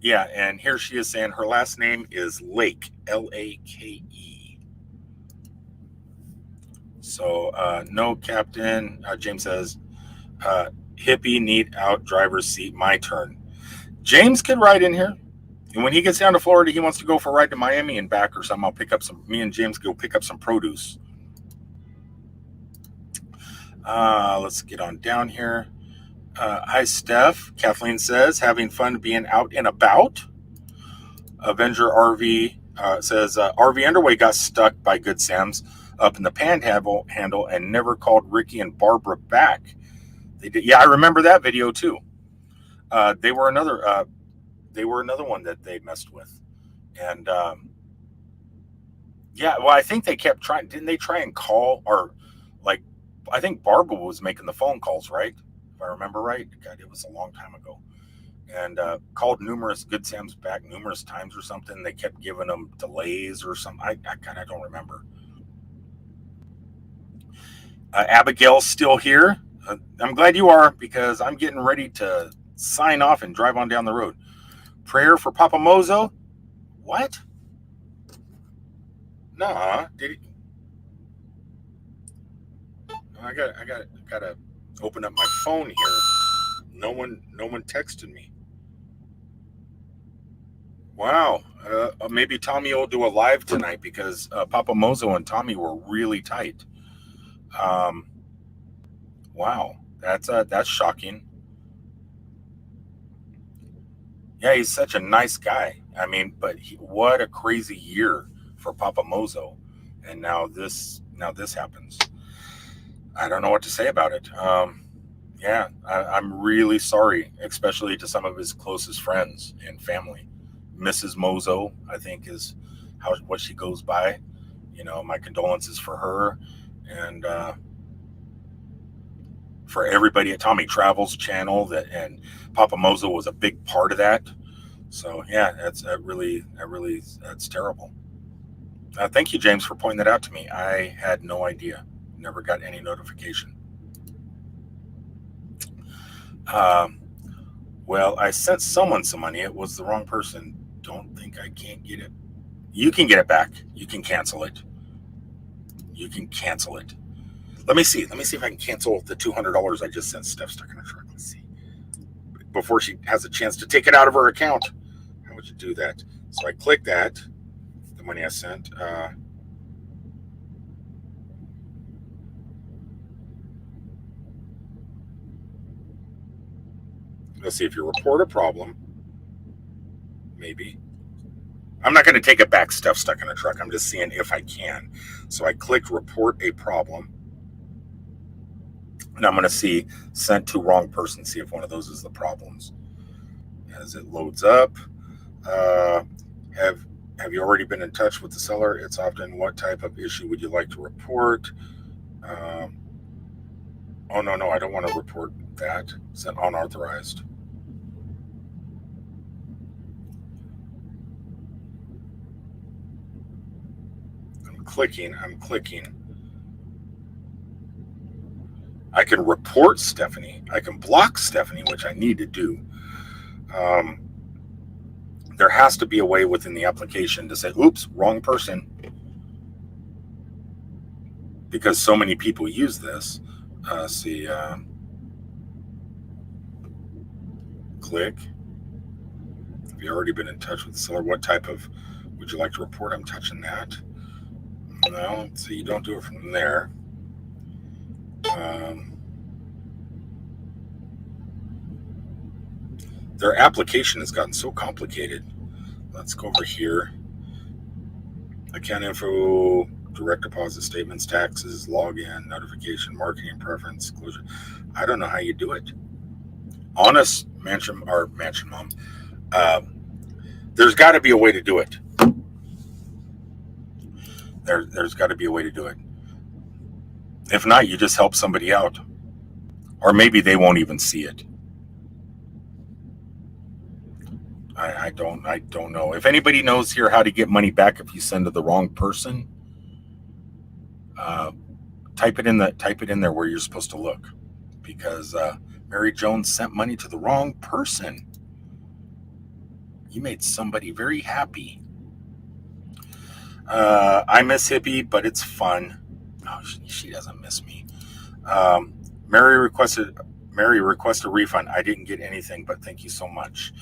Yeah, and here she is saying her last name is Lake, Lake. So no, Captain. James says, hippie, need out, driver's seat, my turn. James could ride in here. And when he gets down to Florida, he wants to go for a ride to Miami and back or something. I'll pick up some, me and James go pick up some produce. Let's get on down here. Hi, Steph. Kathleen says, having fun being out and about. Avenger RV says, RV Underway got stuck by Good Sam's up in the panhandle and never called Ricky and Barbara back. They did. Yeah, I remember that video too. They they were another one that they messed with. And yeah, well, I think they kept trying. Didn't they try and call, or like, I think Barbara was making the phone calls, right? If I remember right. God, it was a long time ago. And called numerous Good Sam's back numerous times or something. They kept giving them delays or something. I kind of don't remember. Abigail's still here. I'm glad you are, because I'm getting ready to sign off and drive on down the road. Prayer for Papa Mozo? What? Nah, did he? I gotta open up my phone here. No one texted me. Wow. Maybe Tommy will do a live tonight, because Papa Mozo and Tommy were really tight. Um, wow, that's shocking. Yeah, he's such a nice guy. I mean, but what a crazy year for Papa Mozo, and now this happens. I don't know what to say about it. Yeah, I'm really sorry, especially to some of his closest friends and family. Mrs. Mozo, I think, is how what she goes by. My condolences for her, and for everybody at Tommy Travels channel. And Papa Mozo was a big part of that. So yeah, that's terrible. Thank you, James, for pointing that out to me. I had no idea. Never got any notification. Um, well, I sent someone some money. It was the wrong person. Don't think I can't get it. You can get it back. You can cancel it. You can cancel it. Let me see. Let me see if I can cancel the $200 I just sent Steph stuck in a truck. Let's see. Before she has a chance to take it out of her account. How would you do that? So I click that. The money I sent. Let's see if you report a problem. Maybe. I'm not going to take it back, Stuff stuck in a truck. I'm just seeing if I can. So I clicked report a problem. And I'm going to see sent to wrong person, see if one of those is the problems. As it loads up, uh, have have you already been in touch with the seller? It's often, what type of issue would you like to report? Um, oh, no, I don't want to report that. Sent unauthorized. I'm clicking. I can report Stephanie. I can block Stephanie, which I need to do. Um, there has to be a way within the application to say, oops, wrong person, because so many people use this. See, click. Have you already been in touch with the seller? What type of would you like to report? I'm touching that. No, so you don't do it from there. Um, their application has gotten so complicated. Let's go over here. Account info, direct deposit statements, taxes, login, notification, marketing preference, closure. I don't know how you do it. Honest mansion mom. Um, there's got to be a way to do it. There's got to be a way to do it. If not, you just help somebody out, or maybe they won't even see it. I don't know. If anybody knows here how to get money back if you send to the wrong person, uh, type it in there where you're supposed to look, because Mary Jones sent money to the wrong person. You made somebody very happy. I miss Hippie, but it's fun. Oh, she doesn't miss me. Um, Mary requested a refund. I didn't get anything, but thank you so much.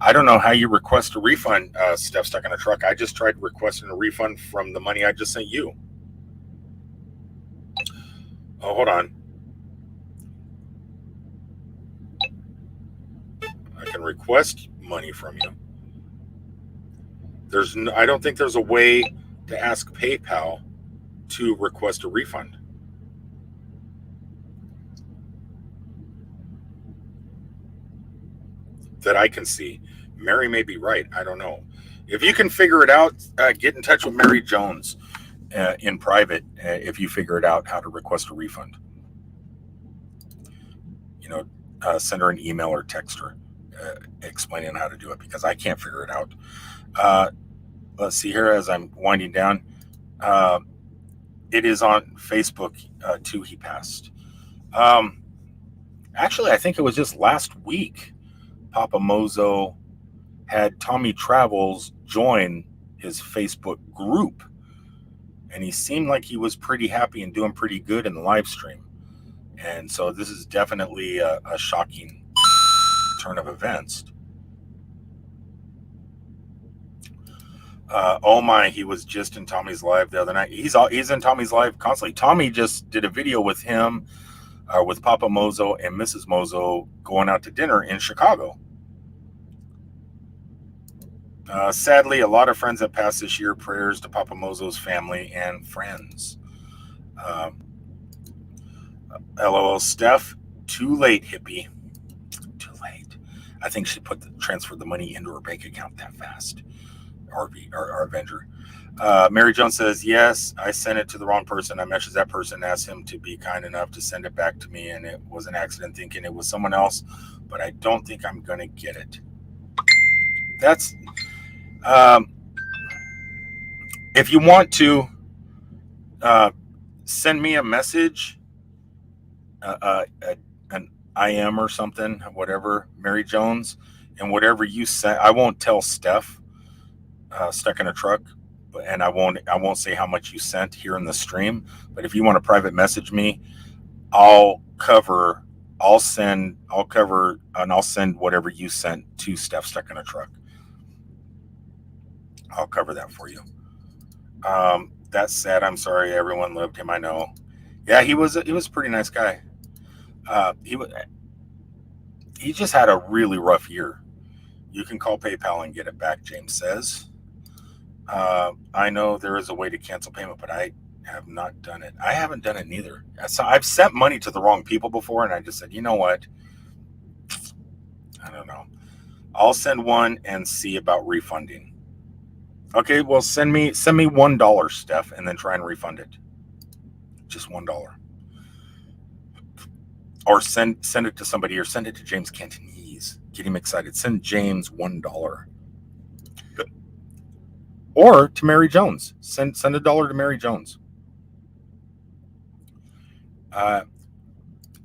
I don't know how you request a refund, Steph stuck in a truck. I just tried requesting a refund from the money I just sent you. Oh, hold on. I can request money from you. I don't think there's a way to ask PayPal to request a refund that I can see. Mary may be right. I don't know. If you can figure it out, get in touch with Mary Jones in private if you figure it out how to request a refund. You know, send her an email or text her explaining how to do it because I can't figure it out. Uh, let's see here as I'm winding down. Uh, it is on Facebook too. He passed. Um, actually, I think it was just last week. Papa Mozo had Tommy Travels join his Facebook group, and he seemed like he was pretty happy and doing pretty good in the live stream. And so this is definitely a shocking turn of events. Oh my, he was just in Tommy's live the other night. He's in Tommy's live constantly. Tommy just did a video with him, with Papa Mozo and Mrs. Mozo going out to dinner in Chicago. Sadly, a lot of friends that passed this year. Prayers to Papa Mozo's family and friends. LOL, Steph. Too late, hippie. Too late. I think she transferred the money into her bank account that fast. Our Avenger. Mary Jones says, yes, I sent it to the wrong person. I messaged that person, asked him to be kind enough to send it back to me, and it was an accident thinking it was someone else, but I don't think I'm going to get it. That's, if you want to send me a message, an IM or something, whatever, Mary Jones, and whatever you sent, I won't tell Steph, stuck in a truck, and I won't say how much you sent here in the stream. But if you want to private message me, I'll send whatever you sent to Steph stuck in a truck. I'll cover that for you. That's sad. I'm sorry. Everyone loved him. I know. Yeah, he was a pretty nice guy. He just had a really rough year. You can call PayPal and get it back, James says. I know there is a way to cancel payment, but I have not done it. I haven't done it neither. So I've sent money to the wrong people before, and I just said, you know what? I don't know. I'll send one and see about refunding. Okay, well, send me $1, Steph, and then try and refund it. Just $1. Or send it to somebody, or send it to James Cantonese. Get him excited. Send James $1. Or to Mary Jones. Send $1 to Mary Jones.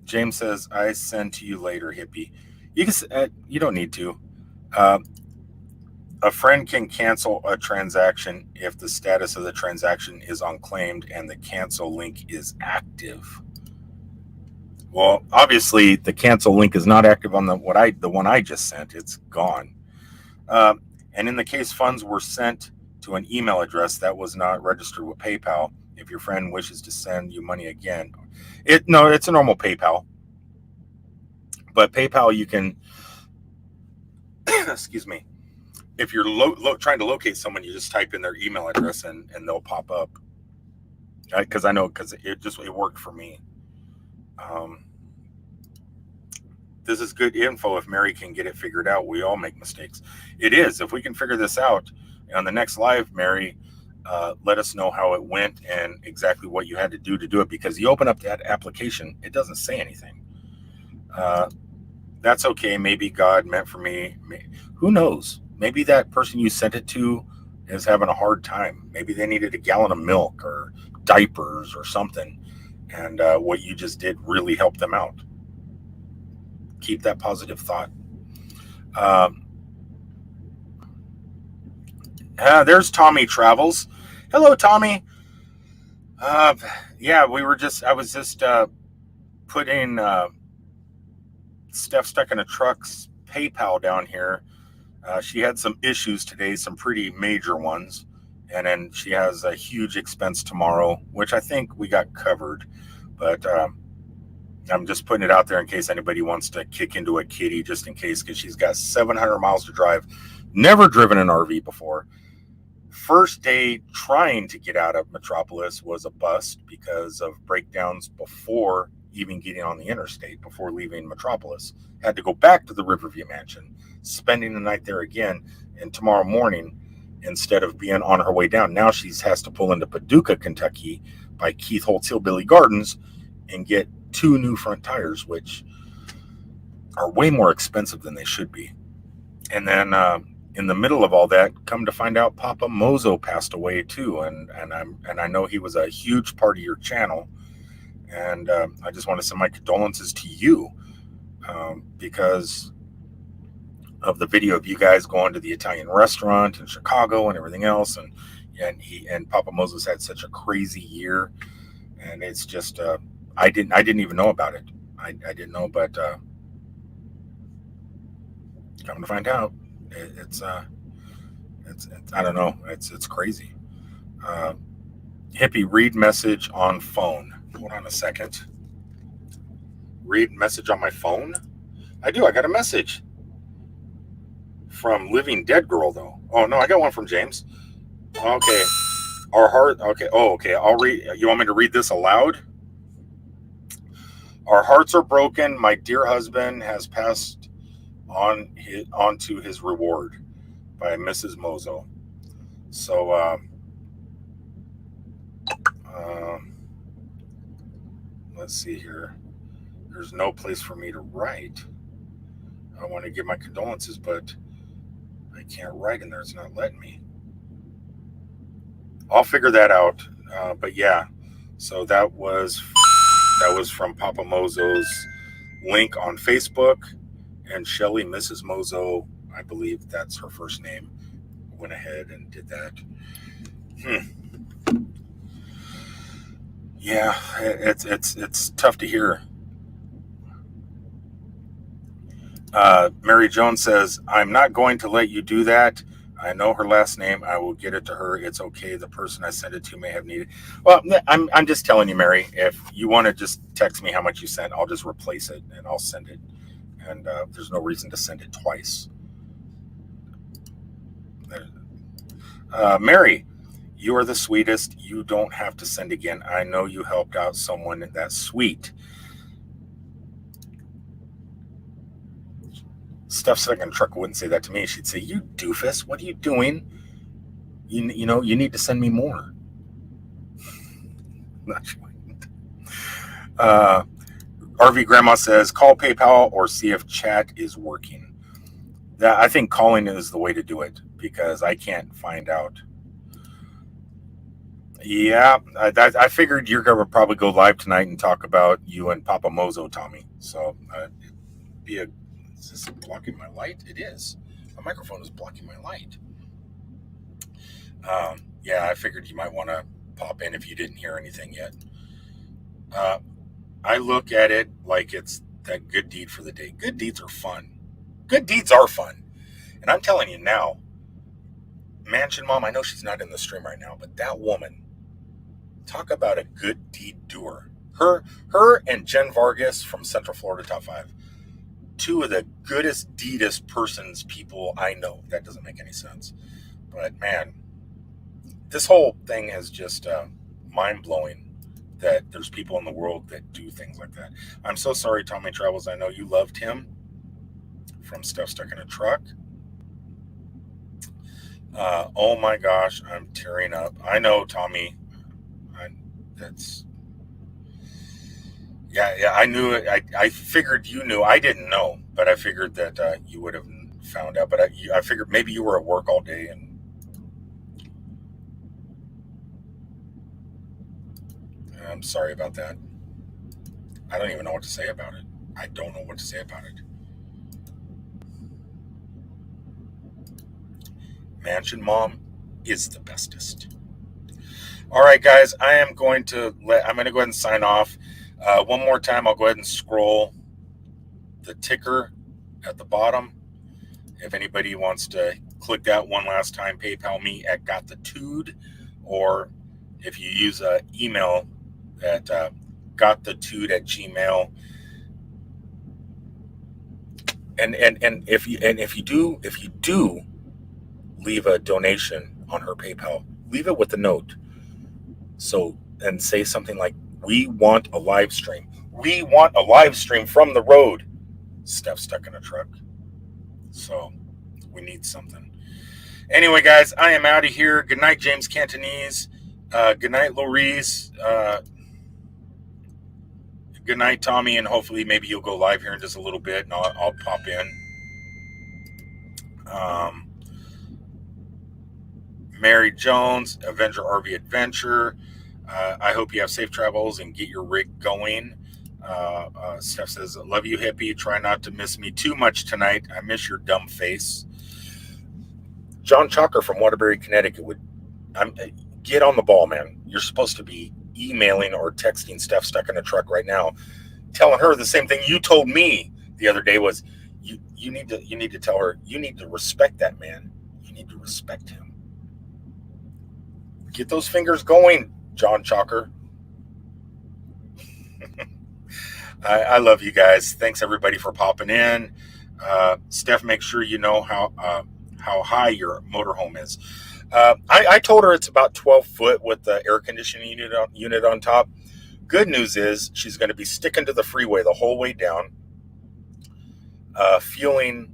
James says, I send to you later, hippie. You don't need to. A friend can cancel a transaction if the status of the transaction is unclaimed and the cancel link is active. Well, obviously the cancel link is not active on the one I just sent. It's gone. And in the case funds were sent to an email address that was not registered with PayPal, if your friend wishes to send you money again, it's a normal PayPal. But PayPal, you can, excuse me, if you're trying to locate someone, you just type in their email address and they'll pop up. Because I know, because it worked for me. This is good info. If Mary can get it figured out, we all make mistakes. It is. If we can figure this out on the next live, Mary, let us know how it went and exactly what you had to do it, because you open up that application, it doesn't say anything. That's okay. Maybe God meant for me. Who knows? Maybe that person you sent it to is having a hard time. Maybe they needed a gallon of milk or diapers or something. And what you just did really helped them out. Keep that positive thought. There's Tommy Travels. Hello, Tommy. Yeah, I was just putting Steph stuck in a truck's PayPal down here. She had some issues today, some pretty major ones. And then she has a huge expense tomorrow, which I think we got covered. But I'm just putting it out there in case anybody wants to kick into a kitty, just in case, because she's got 700 miles to drive. Never driven an RV before. First day trying to get out of Metropolis was a bust because of breakdowns before even getting on the interstate before leaving Metropolis. Had to go back to the Riverview Mansion, spending the night there again, and tomorrow morning, instead of being on her way down, now she has to pull into Paducah, Kentucky by Keith Holt's Hillbilly Gardens and get 2 new front tires, which are way more expensive than they should be. And then in the middle of all that, come to find out Papa Mozo passed away too, and I know he was a huge part of your channel, and I just want to send my condolences to you because of the video of you guys going to the Italian restaurant in Chicago and everything else, and Papa Mozo's had such a crazy year, and it's just I didn't even know about it. I didn't know, but come to find out, it's I don't know, it's crazy. Hippie, read message on phone. Hold on a second. Read message on my phone? I do. I got a message from Living Dead Girl, though. Oh, no, I got one from James. Okay. Our heart. Okay. Oh, okay. I'll read. You want me to read this aloud? Our hearts are broken. My dear husband has passed on to his reward, by Mrs. Mozo. So, let's see here. There's no place for me to write. I want to give my condolences, but I can't write in there. It's not letting me. I'll figure that out. But yeah, so that was from Papa Mozo's link on Facebook, and Shelly, Mrs. Mozo, I believe that's her first name, went ahead and did that. Yeah, it's tough to hear. Mary Jones says, I'm not going to let you do that. I know her last name. I will get it to her. It's okay. The person I sent it to may have needed. Well, I'm just telling you, Mary, if you want to just text me how much you sent, I'll just replace it and I'll send it. And there's no reason to send it twice. Mary, you are the sweetest. You don't have to send again. I know you helped out someone that's sweet. Steph second truck wouldn't say that to me. She'd say, you doofus, what are you doing? You know, you need to send me more. Not sure. RV Grandma says, call PayPal or see if chat is working. I think calling is the way to do it because I can't find out. Yeah, I figured you're going to probably go live tonight and talk about you and Papa Mozo, Tommy. So is this blocking my light? It is. My microphone is blocking my light. Yeah, I figured you might want to pop in if you didn't hear anything yet. I look at it like it's that good deed for the day. Good deeds are fun. Good deeds are fun. And I'm telling you now, Mansion Mom, I know she's not in the stream right now, but that woman, talk about a good deed doer. Her and Jen Vargas from Central Florida Top 5, 2 of the goodest deedest people I know. That doesn't make any sense. But man, this whole thing is just mind-blowing that there's people in the world that do things like that. I'm so sorry, Tommy Travels. I know you loved him from Steph Stuck in a Truck. Oh my gosh, I'm tearing up. I know, Tommy. Yeah, I knew it. I figured you knew. I didn't know, but I figured that you would have found out. But I figured maybe you were at work all day, and I'm sorry about that. I don't even know what to say about it. I don't know what to say about it. Mansion Mom is the bestest. All right, guys, I'm going to go ahead and sign off. One more time, I'll go ahead and scroll the ticker at the bottom. If anybody wants to click that one last time, PayPal me at gotthettude, or if you use an email at gotthettude@gmail. And if you do leave a donation on her PayPal, leave it with a note. So, and say something like, we want a live stream. We want a live stream from the road. Steph stuck in a truck. So we need something. Anyway, guys, I am out of here. Good night, James Cantonese. Good night, Louise. Good night, Tommy. And hopefully maybe you'll go live here in just a little bit and I'll pop in. Mary Jones, Avenger RV Adventure. I hope you have safe travels and get your rig going. Steph says, love you, hippie. Try not to miss me too much tonight. I miss your dumb face. John Chalker from Waterbury, Connecticut get on the ball, man. You're supposed to be emailing or texting Steph stuck in a truck right now, telling her the same thing you told me the other day was you need to tell her you need to respect that man. You need to respect him. Get those fingers going, John Chalker. I love you guys. Thanks everybody for popping in. Steph, make sure you know how high your motorhome is. I told her it's about 12 foot with the air conditioning unit on top. Good news is she's going to be sticking to the freeway the whole way down. Fueling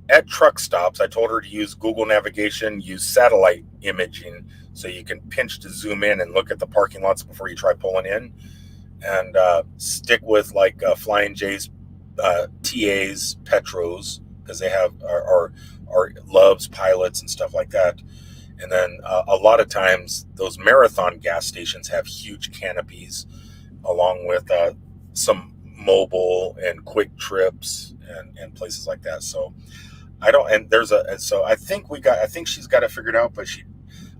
at truck stops. I told her to use Google navigation, use satellite imaging so you can pinch to zoom in and look at the parking lots before you try pulling in. And stick with like Flying J's, TAs, Petros, because they have our Loves, Pilots, and stuff like that. And then a lot of times those Marathon gas stations have huge canopies, along with some mobile and quick trips and places like that. So I think she's got it figured out, but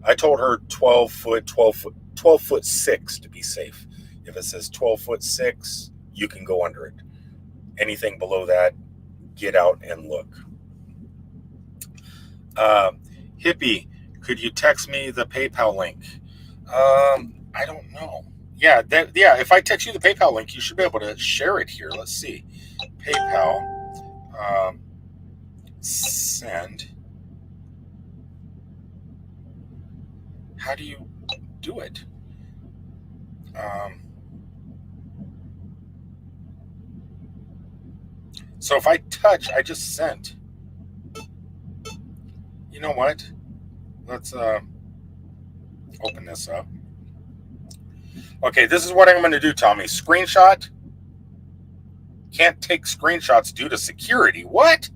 I told her 12 foot 6 to be safe. If it says 12'6", you can go under it. Anything below that, get out and look. Hippie, could you text me the PayPal link? I don't know. Yeah, if I text you the PayPal link, you should be able to share it here. Let's see. PayPal. Send. How do you do it? So if I touch, I just sent. You know what? Let's open this up. Okay, this is what I'm going to do, Tommy. Screenshot. Can't take screenshots due to security. What?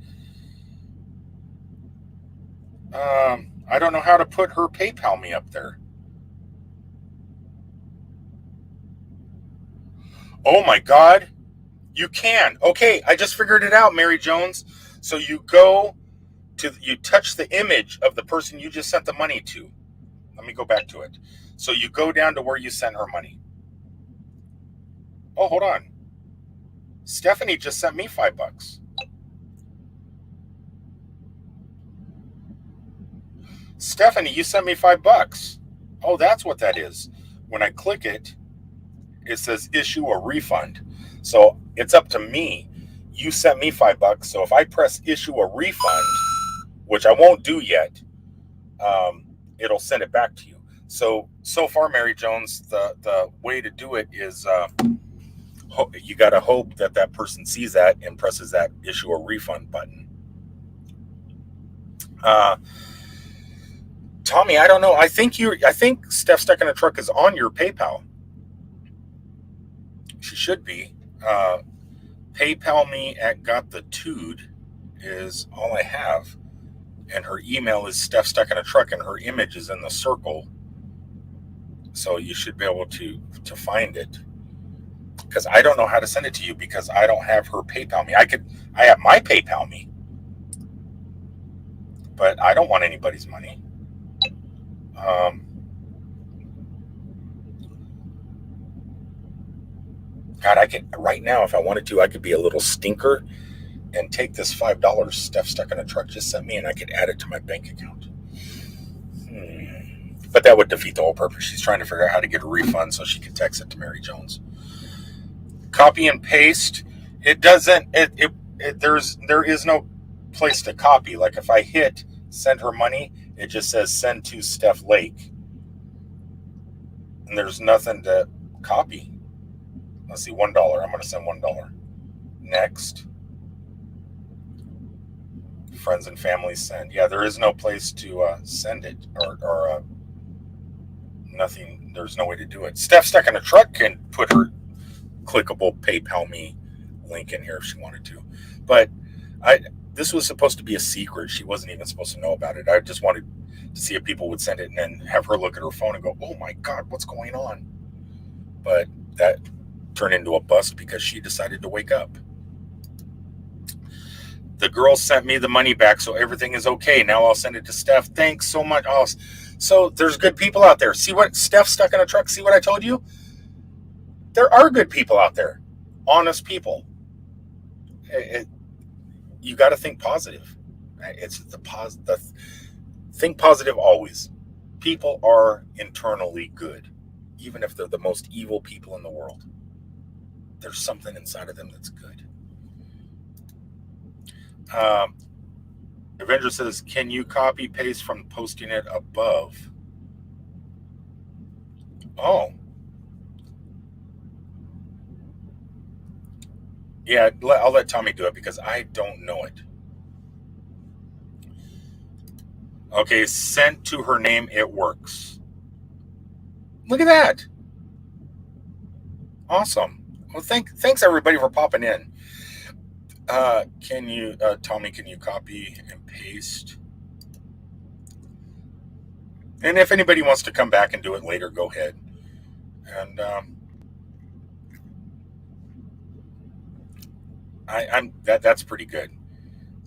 I don't know how to put her PayPal me up there. Oh my God. You can. Okay, I just figured it out, Mary Jones. So you touch the image of the person you just sent the money to. Let me go back to it. So you go down to where you sent her money. Oh, hold on. Stephanie just sent me $5. Stephanie, you sent me $5. Oh, that's what that is. When I click it, it says issue a refund. So it's up to me. You sent me $5. So if I press issue a refund, which I won't do yet, it'll send it back to you. So far, Mary Jones, the way to do it is you got to hope that person sees that and presses that issue a refund button. Tommy, I don't know. I think Steph Stuck in a Truck is on your PayPal. She should be. PayPal me at GotTheTude is all I have. And her email is Steph Stuck in a Truck, and her image is in the circle. So you should be able to find it. Because I don't know how to send it to you because I don't have her PayPal me. I have my PayPal me. But I don't want anybody's money. God, I could right now, if I wanted to, I could be a little stinker and take this $5 Steph Stuck in a Truck just sent me, and I could add it to my bank account. But that would defeat the whole purpose. She's trying to figure out how to get a refund so she can text it to Mary Jones. Copy and paste. It doesn't. There is no place to copy. Like if I hit send her money, it just says send to Steph Lake, and there's nothing to copy. Let's see, $1. I'm going to send $1. Next. Friends and family send. Yeah, there is no place to send it, or nothing. There's no way to do it. Steph stuck in a truck can put her clickable PayPal me link in here if she wanted to, but I this was supposed to be a secret. She wasn't even supposed to know about it. I just wanted to see if people would send it and then have her look at her phone and go, "Oh my God, what's going on?" But that turned into a bust because she decided to wake up. The girl sent me the money back, so everything is okay. Now I'll send it to Steph. Thanks so much. Oh, so there's good people out there. See what Steph stuck in a truck? See what I told you? There are good people out there, honest people. You got to think positive. It's the think positive always. People are internally good, even if they're the most evil people in the world. There's something inside of them that's good. Um, Avenger says, "Can you copy paste from posting it above?" Oh, yeah. I'll let Tommy do it because I don't know it. Okay, sent to her name. It works. Look at that. Awesome. Well, thanks everybody for popping in. Can you, Tommy? Can you copy and paste? And if anybody wants to come back and do it later, go ahead. And I'm that's pretty good.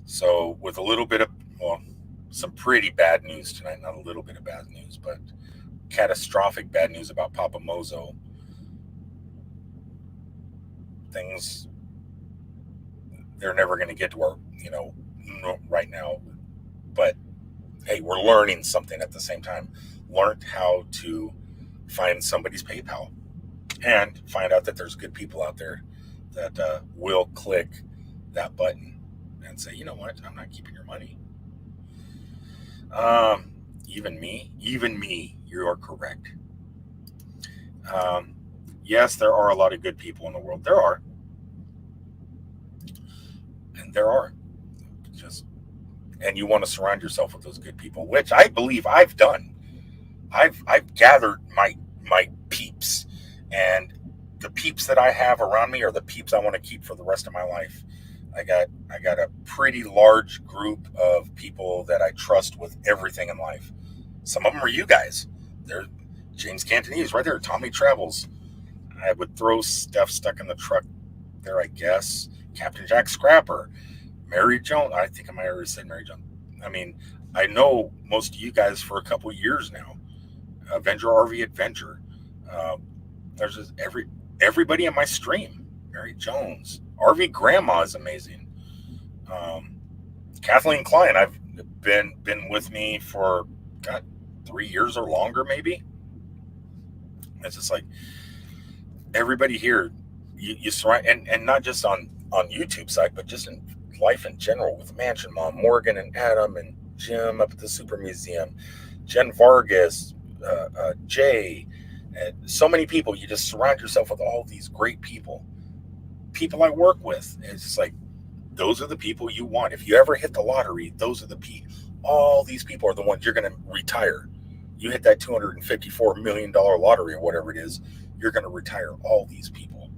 So with a little bit of, well, some pretty bad news tonight. Not a little bit of bad news, but catastrophic bad news about Papa Mozo. Things, they're never going to get to where, right now. But hey, we're learning something at the same time. Learned how to find somebody's PayPal and find out that there's good people out there that will click that button and say, you know what, I'm not keeping your money. Even me, you are correct. Yes, there are a lot of good people in the world. There are. And there are. Just, and you want to surround yourself with those good people, which I believe I've done. I've gathered my peeps, and the peeps that I have around me are the peeps I want to keep for the rest of my life. I got a pretty large group of people that I trust with everything in life. Some of them are you guys. They're James Cantonese right there. Tommy Travels. I would throw Steph stuck in the truck there, I guess. Captain Jack Scrapper. Mary Jones. I think I might have already said Mary Jones. I mean, I know most of you guys for a couple years now. Avenger RV Adventure. Uh, there's just everybody in my stream. Mary Jones. RV Grandma is amazing. Um, Kathleen Klein. I've been with me for, God, 3 years or longer, maybe. It's just like everybody here. You surround, and not just on YouTube side, but just in life in general with Mansion Mom, Morgan and Adam and Jim up at the Super Museum, Jen Vargas, Jay, and so many people. You just surround yourself with all these great people I work with. It's just like, those are the people you want. If you ever hit the lottery, those are the people. All these people are the ones you're going to retire. You hit that $254 million lottery or whatever it is, you're going to retire all these people.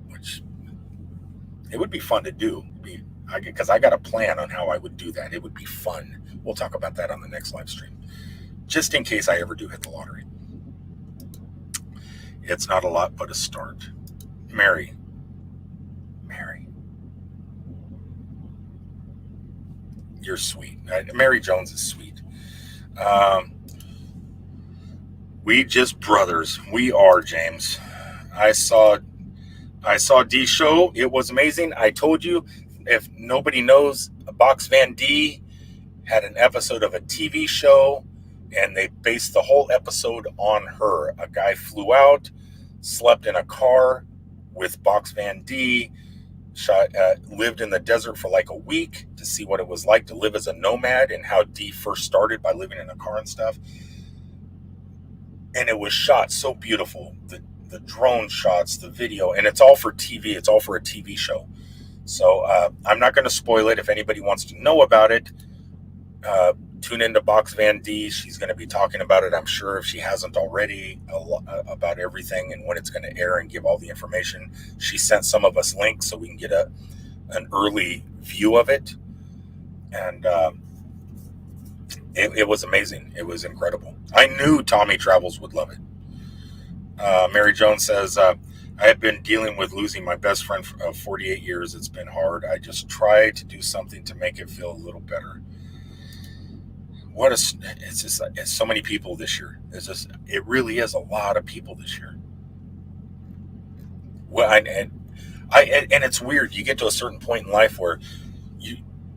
Which, it would be fun to do. Because I got a plan on how I would do that. It would be fun. We'll talk about that on the next live stream. Just in case I ever do hit the lottery. It's not a lot, but a start. Mary. You're sweet. Mary Jones is sweet. We just brothers. We are, James. I saw D show. It was amazing. I told you, if nobody knows, Box Van D had an episode of a TV show, and they based the whole episode on her. A guy flew out, slept in a car with Box Van D, lived in the desert for like a week to see what it was like to live as a nomad, and how D first started by living in a car and stuff. And it was shot so beautiful. the drone shots, the video, and it's all for TV. It's all for a TV show. So I'm not going to spoil it. If anybody wants to know about it, tune into Box Van D. She's going to be talking about it, I'm sure, if she hasn't already, about everything and when it's going to air and give all the information. She sent some of us links so we can get an early view of it. And it was amazing. It was incredible. I knew Tommy Travels would love it. Mary Jones says, I have been dealing with losing my best friend of 48 years. It's been hard. I just try to do something to make it feel a little better. It's so many people this year. It really is a lot of people this year. Well, and it's weird. You get to a certain point in life where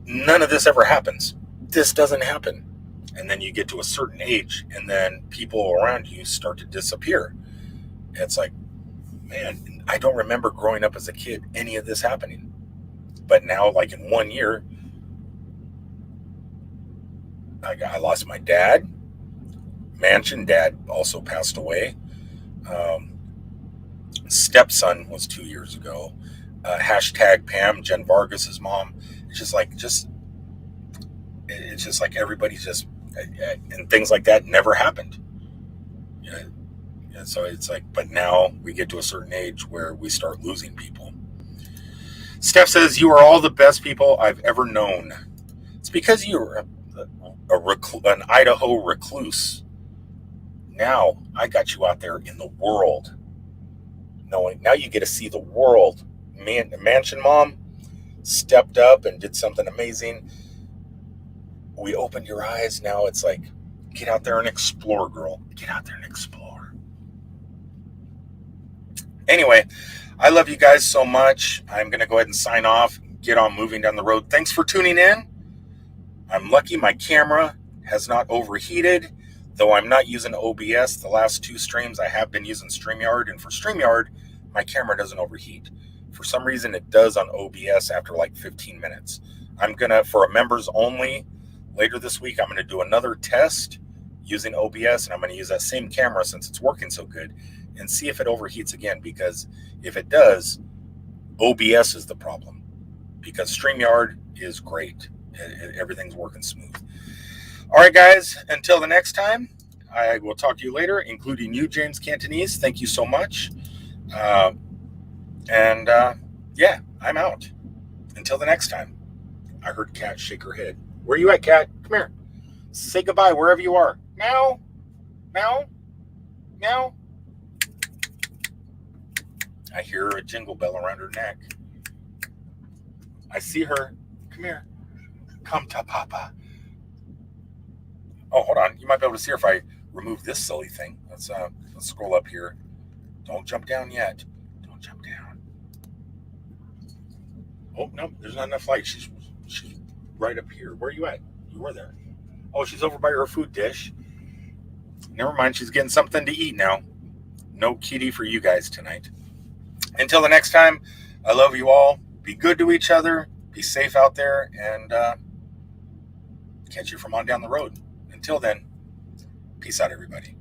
none of this ever happens. This doesn't happen. And then you get to a certain age, and then people around you start to disappear. It's like, man, I don't remember growing up as a kid any of this happening. But now, like in 1 year, I lost my dad. Mansion dad also passed away. Stepson was 2 years ago. Hashtag Pam, Jen Vargas's mom. It's just like everybody's just, and things like that never happened. Yeah. And so it's like, but now we get to a certain age where we start losing people. Steph says, you are all the best people I've ever known. It's because you're an Idaho recluse. Now I got you out there in the world. Now you get to see the world. Mansion mom stepped up and did something amazing. We opened your eyes. Now it's like, get out there and explore, girl. Get out there and explore. Anyway, I love you guys so much. I'm going to go ahead and sign off, get on moving down the road. Thanks for tuning in. I'm lucky my camera has not overheated, though I'm not using OBS. The last 2 streams I have been using StreamYard, and for StreamYard, my camera doesn't overheat. For some reason, it does on OBS after like 15 minutes. I'm going to, for a members only, later this week, I'm going to do another test using OBS, and I'm going to use that same camera since it's working so good and see if it overheats again, because if it does, OBS is the problem, because StreamYard is great. Everything's working smooth. All right, guys, until the next time, I will talk to you later, including you, James Cantonese. Thank you so much. Yeah, I'm out. Until the next time. I heard Kat shake her head. Where you at, Kat? Come here. Say goodbye wherever you are. Meow. Meow. Meow. I hear a jingle bell around her neck. I see her. Come here. Come to Papa. Oh, hold on. You might be able to see her if I remove this silly thing. Let's scroll up here. Don't jump down yet. Don't jump down. Oh, no, there's not enough light. She's right up here. Where are you at? You were there. Oh, she's over by her food dish. Never mind. She's getting something to eat now. No kitty for you guys tonight. Until the next time, I love you all. Be good to each other. Be safe out there. And catch you from on down the road. Until then, peace out, everybody.